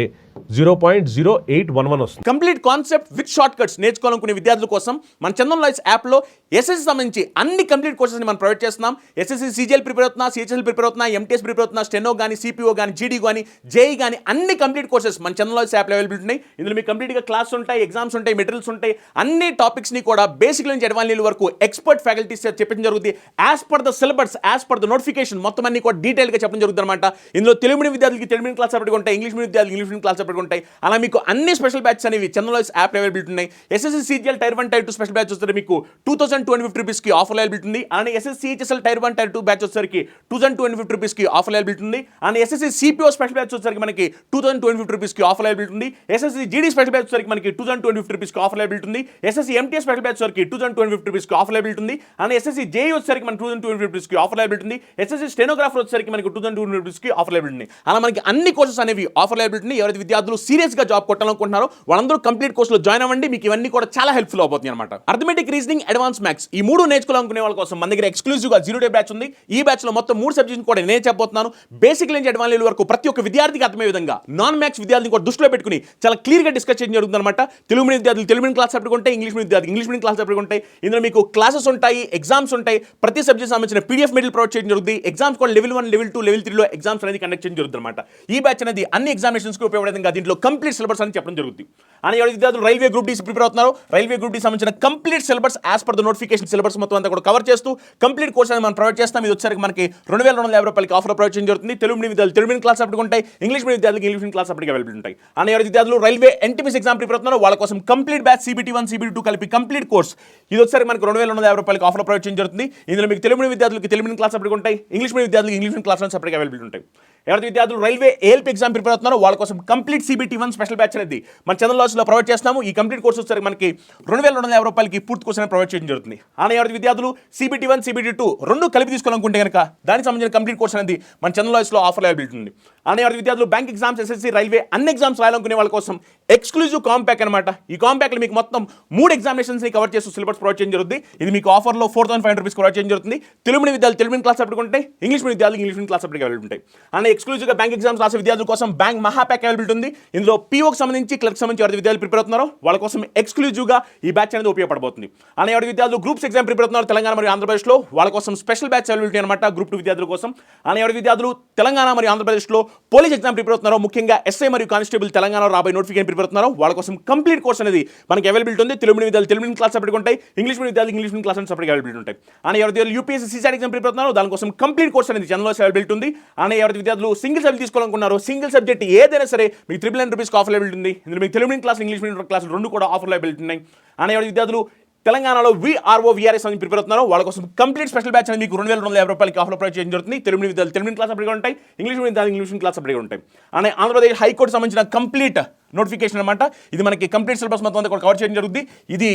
0.0811 వస్తుంది. Complete concept with shortcuts నేర్చుకోవాలనుకునే విద్యార్థుల కోసం మన చందన్ లాయిస్ యాప్లో ఎస్ఎస్సి సంబంధించి అన్ని కంప్లీట్ కోర్సెస్ని మనం ప్రొవైడ్ చేస్తున్నాం. ఎస్ఎస్సి CGL ప్రిపేర్ అవుతున్నా, CHL ప్రిపేర్ అవుతున్నా, MTS ప్రిపేర్ అవుతున్నా, స్టెనో కానీ, CPO కానీ, GD కానీ, JEE కానీ అన్ని కంప్లీట్ కోర్సెస్ మన చందన్ లాయిస్ యాప్లో అవైలబుల్ ఉన్నాయి. ఇందులో మీకు కంప్లీట్గా క్లాస్ ఉంటాయి, ఎగ్జామ్స్ ఉంటాయి, మెటీరియల్స్ ఉంటాయి, అన్ని టాపిక్స్ని కూడా బేసిక్ నుంచి అడ్వాన్స్ లెవెల్ వరకు ఎక్స్పర్ట్ ఫ్యాకల్టీస్ చెప్పడం జరుగుతుంది. As per the syllabus, as per the notification మొత్తం అన్ని కూడా డీటెయిల్గా చెప్పడం జరుగుతుంది అనమాట. ఇందులో తెలుగు మీడియం విద్యార్థులకి తెలుగు మీడియం క్లాస్ సపరేట్గా ఉంటాయి, ఇంగ్లీష్ మీడియం విద్యార్థులకి ఇంగ్లీష్ మీడియం క్లాస్ సపరేట్గా ఉంటాయి. అలా మీకు అన్ని స్పెషల్ బ్యాచెస్ అనేవి చందన్ లాయిస్ యాప్ అవైలబిలిటీ ఉన్నాయి. SSC CGL Tier 1 Tier 2 special batch వస్తే మీకు 2250 రూపీస్కి ఆఫర్ అవైలబిలిటీ ఉంది. అలానే SSC CHSL Tier 1 Tier 2 batch వచ్చేసరికి 2250 రూపీస్కి ఆఫర్ అవైలబిలిటీ ఉంది. అలానే ఎస్ఎస్సి CPO స్పెషల్ బ్యాచ్ వచ్చేసరికి మనకి 2250 రూపీస్కి ఆఫర్ అవైలబిలిటీ ఉంది. ఎస్ఎస్సి GD స్పెషల్ బ్యాచ్ వచ్చేసరికి మనకి 2250 రూపీస్కి ఆఫర్ అవైలబిలిటీ ఉంది. ఎస్ఎస్సి MTS స్పెషల్ బ్యాచ్ వచ్చేసరికి 2250 రూపీస్కి ఆఫర్ అవైలబిలిటీ ఉంది. అలానే ఎస్ఎస్సి JEE వచ్చేసరికి మనకి 2250 రూపీస్కి ఆఫర్ అవైలబిలిటీ ఉంది. ఎస్ఎస్సి స్టెనోగ్రాఫర్ వచ్చేసరికి మనకి 2250 రూపీస్కి ఆఫర్ అవైలబిలిటీ ఉంది. అలా మనకి అన్ని కోర్సెస్ అనేవి ఆఫర్ అవైలబిలిటీ ఉంది. ఎవరైతే విద్యార్థులు సీరియస్గా జాబ్ కొట్టాలనుకుంటున్నారో వాళ్ళందరూ కంప్లీట్ కోర్సులో జాయిన్ అవ్వండి. మీకు ఇవన్నీ కూడా చాలా హెల్ప్ఫుల్ అవుతుంది అనమాట. అర్థమెటిక్, రీజనింగ్, అడ్వాన్స్ మ్యాథ్స్ ఈ 3 నేర్చుకోవాలనుకునే వాళ్ళ కోసం మన దగ్గర ఎక్స్క్లూజివ్గా 0 day బ్యాచ్ ఉంది. ఈ బ్యాచ్లో మొత్తం 3 సబ్జెక్ట్స్ కూడా నేను చెప్పబోతున్నాను. బేసిక్ నుంచి అడ్వాన్స్ లెవెల్ వరకు ప్రతి ఒక్క విద్యార్థికి అర్థమయ్యే విధంగా నాన్ మ్యాథ్స్ విద్యార్థిని కూడా దృష్టిలో పెట్టుకుని చాలా క్లియర్గా డిస్కస్ చేయడం జరుగుతుంది అనమాట. తెలుగు మీడియం విద్యార్థులు తెలుగు మీడియం క్లాస్ సపరేట్గా ఉంటాయి, ఇంగ్లీష్ మీడియం విద్యార్థులు ఇంగ్లీష్ మీడియం క్లాస్ సపరేట్గా ఉంటాయి. ఇందులో మీకు క్లాసెస్ ఉంటాయి, ఎగ్జామ్స్ ఉంటాయి, ప్రతి సబ్జెక్ట్ సంబంధించిన PDF మెటీరియల్ ప్రొవైడ్ చేయడం జరుగుతుంది. ఎగ్జామ్స్ కూడా లెవెల్ 1, లెవెల్ 2, లెవెల్ 3లో ఎగ్జామ్స్ అనేది కండక్ట్ చేయడం జరుగుతుంది అనమాట. ఈ బ్యాచ్ అనేది అన్ని ఎగ్జామినేషన్స్కి ఉపయోగపడే విధంగా దీంట్లో కంప్లీట్ సిలబస్ అని చెప్పడం జరుగుతుంది. అని ఎవరి విద్యార్థులు రైల్వే గ్రూప్ డి ప్రిపేర్ అవుతున్నారు, రైల్వే గ్రూప్ డి సంబంధించిన complete syllabus as per the notification syllabus మొత్తం అంతా కూడా కవర్ చేస్తూ కంప్లీట్ కోర్స్ అనేది మనం ప్రొవైడ్ చేస్తాం. ఇది వచ్చేసరికి మనకి 2250 రూపాయలకి ఆఫర్ ప్రొవైడ్ చేయడం జరుగుతుంది. తెలుగు మీడియం విద్యార్థులు తెలుగు మీడియం క్లాస్ అప్పటికి ఉంటాయి, ఇంగ్లీష్ మీడియం విద్యార్థులకు ఇంగ్లీష్ మీడియం క్లాస్ అప్పటికి అవైలబుల్ ఉంటాయి. అని ఎవరి విద్యార్థులు రైల్వే NTPC ఎగ్జామ్ ప్రిపేర్ అవుతున్నారు వాళ్ళ కోసం కంప్లీట్ బ్యాచ్ CBT 1, CBT 2 కలిపి కంప్లీట్ కోర్స్ ఇది వచ్చేసరికి మనకి 2250 రూపాయలకి ఆఫర్ ప్రొవైడ్ చేయడం జరుగుతుంది. ఇందులో మీకు తెలుగు మీడియం విద్యార్థులకు తెలుగు మీడియం క్లాస్ అప్పటికి ఉంటాయి, ఇంగ్లీష్ మీడియం విద్యార్థులకు ఇంగ్లీష్ మీడియం క్లాస్ అప్పటికి అవైలబుల్ ఉంటాయి. ఎవరైతే విద్యార్థులు రైల్వే ALP ఎగ్జామ్ ప్రిపేర్ అవుతున్నారో వాళ్ళ కోసం కంప్లీట్ CBT 1 స్పెషల్ బ్యాచ్ అనేది మన చందన్ లాయిస్లో ప్రొవైడ్ చేస్తున్నాము. ఈ కంప్లీట్ కోర్స్ వచ్చేసరికి మనకి 2250 రూపాయలకి పూర్తి కోర్స్ అనేది ప్రొవైడ్ చేయడం జరుగుతుంది. అలానే ఎవరైతే విద్యార్థులు CBT 1, CBT 2 రెండు కలిపి తీసుకోవాలనుకుంటే కనుక దానికి సంబంధించిన కంప్లీట్ కోర్స్ అనేది మన చందన్ లాయిస్లో ఆఫర్ అవైలబిలిటీ ఉంది. అలానే ఎవరైతే విద్యార్థులు బ్యాంక్ ఎగ్జామ్స్, SSC, రైల్వే అన్ని ఎగ్జామ్స్ రాయాలనుకునే వాళ్ళ కోసం ఎక్స్క్లూజివ్ కాంపాక్ అనమాట. ఈ కాంపాక్ట్లో మీకు మొత్తం 3 ఎగ్జామినేషన్స్ని కవర్ చేస్తూ సిలబస్ ప్రొవైడ్ చేయడం జరుగుతుంది. ఇది మీకు ఆఫర్లో 4500 రూపీస్ ప్రొవైడ్ చేయడం జరుగుతుంది. తెలుగు మీడియం విద్యార్థులు తెలుగు మీడియం క్లాస్ అప్పటికి ఉంటాయి, ఇంగ్లీష్ మీడియం విద్యార్థులు ఇంగ్లీష్ మీడియం క్లాస్ అప్పటికి అవైలబుల్ ఉంటాయి. అలానే ఎక్స్క్లూజివ్గా బ్యాంక్ ఎగ్జామ్స్ రాసే విద్యార్థుల కోసం బ్యాంక్ మహాప్యాక్ అవైలబిలిటీ ఉంది. ఇందులో POకి సంబంధించి, క్లర్క్ సంబంధించి ఎవరైతే విద్యార్థులు ప్రిపేర్ అవుతున్నారో వాళ్ళ కోసం ఎక్స్క్లూజివ్గా ఈ బ్యాచ్ అనేది ఉపయోగపడబోతుంది. అలానే ఎవరైతే విద్యార్థులు గ్రూప్స్ ఎగ్జామ్ ప్రిపేర్ అవుతున్నారు తెలంగాణ మరియు ఆంధ్రప్రదేశ్లో వాళ్ళ కోసం స్పెషల్ బ్యాచ్ అవైలబిలిటీ అనమాట గ్రూప్ 2 విద్యార్థుల కోసం. అలానే ఎవరైతే విద్యార్థులు తెలంగాణ మరియు ఆంధ్రప్రదేశ్లో పోలీస్ ఎగ్జామ్ ప్రిపేర్ అవుతున్నారో ముఖ్యంగా SI మరియు కానిస్టేబుల్ తెలంగాణలో రాబోయే నోటిఫికేషన్ ప్రిపేర్ అవుతున్నారో వాళ్ళ కోసం కంప్లీట్ కోర్స్ అనేది మనకి అవైలబిలిటీ ఉంది. తెలుగు మీడియం విద్యార్థులు తెలుగు మీడియం క్లాస్ సపరేట్గా ఉంటాయి, ఇంగ్లీష్ మీడియం విద్యార్థులు ఇంగ్లీష్ మీడియం క్లాస్ సపరేట్గా అవైలబిలిటీ ఉంటాయి. అలానే ఎవరైతే UPSC CSAT ఎగ్జామ్ ప్రిపేర్ అవుతున్నారో దానికోసం కంప్లీట్ కోర్స్ అనేది జనరల్ అవైలబిలిటీ ఉంది. అలానే ఎవరైతే విద్యార్థులు సింగిల్ సబ్జెక్ట్ తీసుకోవాలనుకున్నారో సింగిల్ సబ్జెక్ట్ ఏదైనా సరే మీకు 999 రూపీస్కి ఆఫర్ అవైలబిలిటీ ఉంది. ఇందులో మీకు Telugu medium class, English medium class రెండు కూడా ఆఫర్ అవైలబిలిటీ ఉన్నాయి. అలానే ఎవరైతే విద్యార్థులు తెలంగాణలో VRO VRS అని ప్రిపేర్ అవుతున్నారో వాళ్ళ కోసం కంప్లీట్ స్పెషల్ బ్యాచ్ అనేది మీకు 2250 రూపాయలకి ఆఫర్ ప్రొవైడ్ చేయడం జరుగుతుంది. తెలుగు మీడియం విద్యార్థులు తెలుగు మీడియం క్లాస్ అప్పటిగా ఉంటాయి, ఇంగ్లీష్ మీడియం విద్యార్థులు ఇంగ్లీష్ మీడియం క్లాస్ అప్పటిగా ఉంటాయి. అలానే ఆంధ్రప్రదేశ్ హైకోర్టు సంబంధించిన కంప్లీట్ నోటిఫికేషన్ అనమాట. ఇది మనకి కంప్లీట్ సిలబస్ మొత్తం అంతా కూడా కవర్ చేయడం జరుగుతుంది. ఇది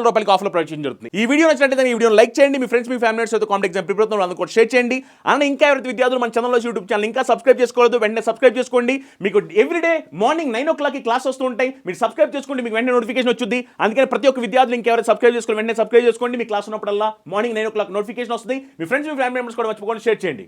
రూపాయలకి ఆఫర్లో ప్రొవైడ్ జరుగుతుంది. ఈ వీడియో నచ్చినట్లయితే ఈ వీడియో లైక్ చేయండి, మీ ఫ్రెండ్స్ మీ ఫ్యామిలీ మెంబర్స్ తో కాంటాక్ట్ ఎగ్జామ్ ప్రిపేర్ అవుతున్న వాళ్ళని కూడా షేర్ చేయండి. అలానే ఇంకా ఎవరైతే విద్యార్థులు మన ఛానల్లో యూట్యూబ్ ఛానల్ ఇంకా సబ్స్క్రైబ్ చేసుకోలేదు, వెంటనే సబ్స్క్రైబ్ చేసుకోండి. మీకు ఎవ్రీడే మార్నింగ్ 9 o'clock క్లాస్ వస్తూ ఉంటాయి. మీరు సబ్స్క్రైబ్ చేసుకోండి, మీకు వెంటనే నోటిఫికేషన్ వచ్చింది. అందుకని ప్రతి ఒక్క విద్యార్థులు ఇంకెవరైతే సబ్స్క్రైబ్ చేసుకోండి వెంటనే సబ్స్క్రైబ్ చేసుకోండి. మీ క్లాస్ ఉన్నప్పుడల్లా మార్నింగ్ 9 o'clock నోటిఫికేషన్ వస్తుంది. మీ ఫ్రెండ్స్ మీ ఫ్యామిలీ మెంబర్స్ కూడా మర్చిపోకుండా షేర్ చేయండి.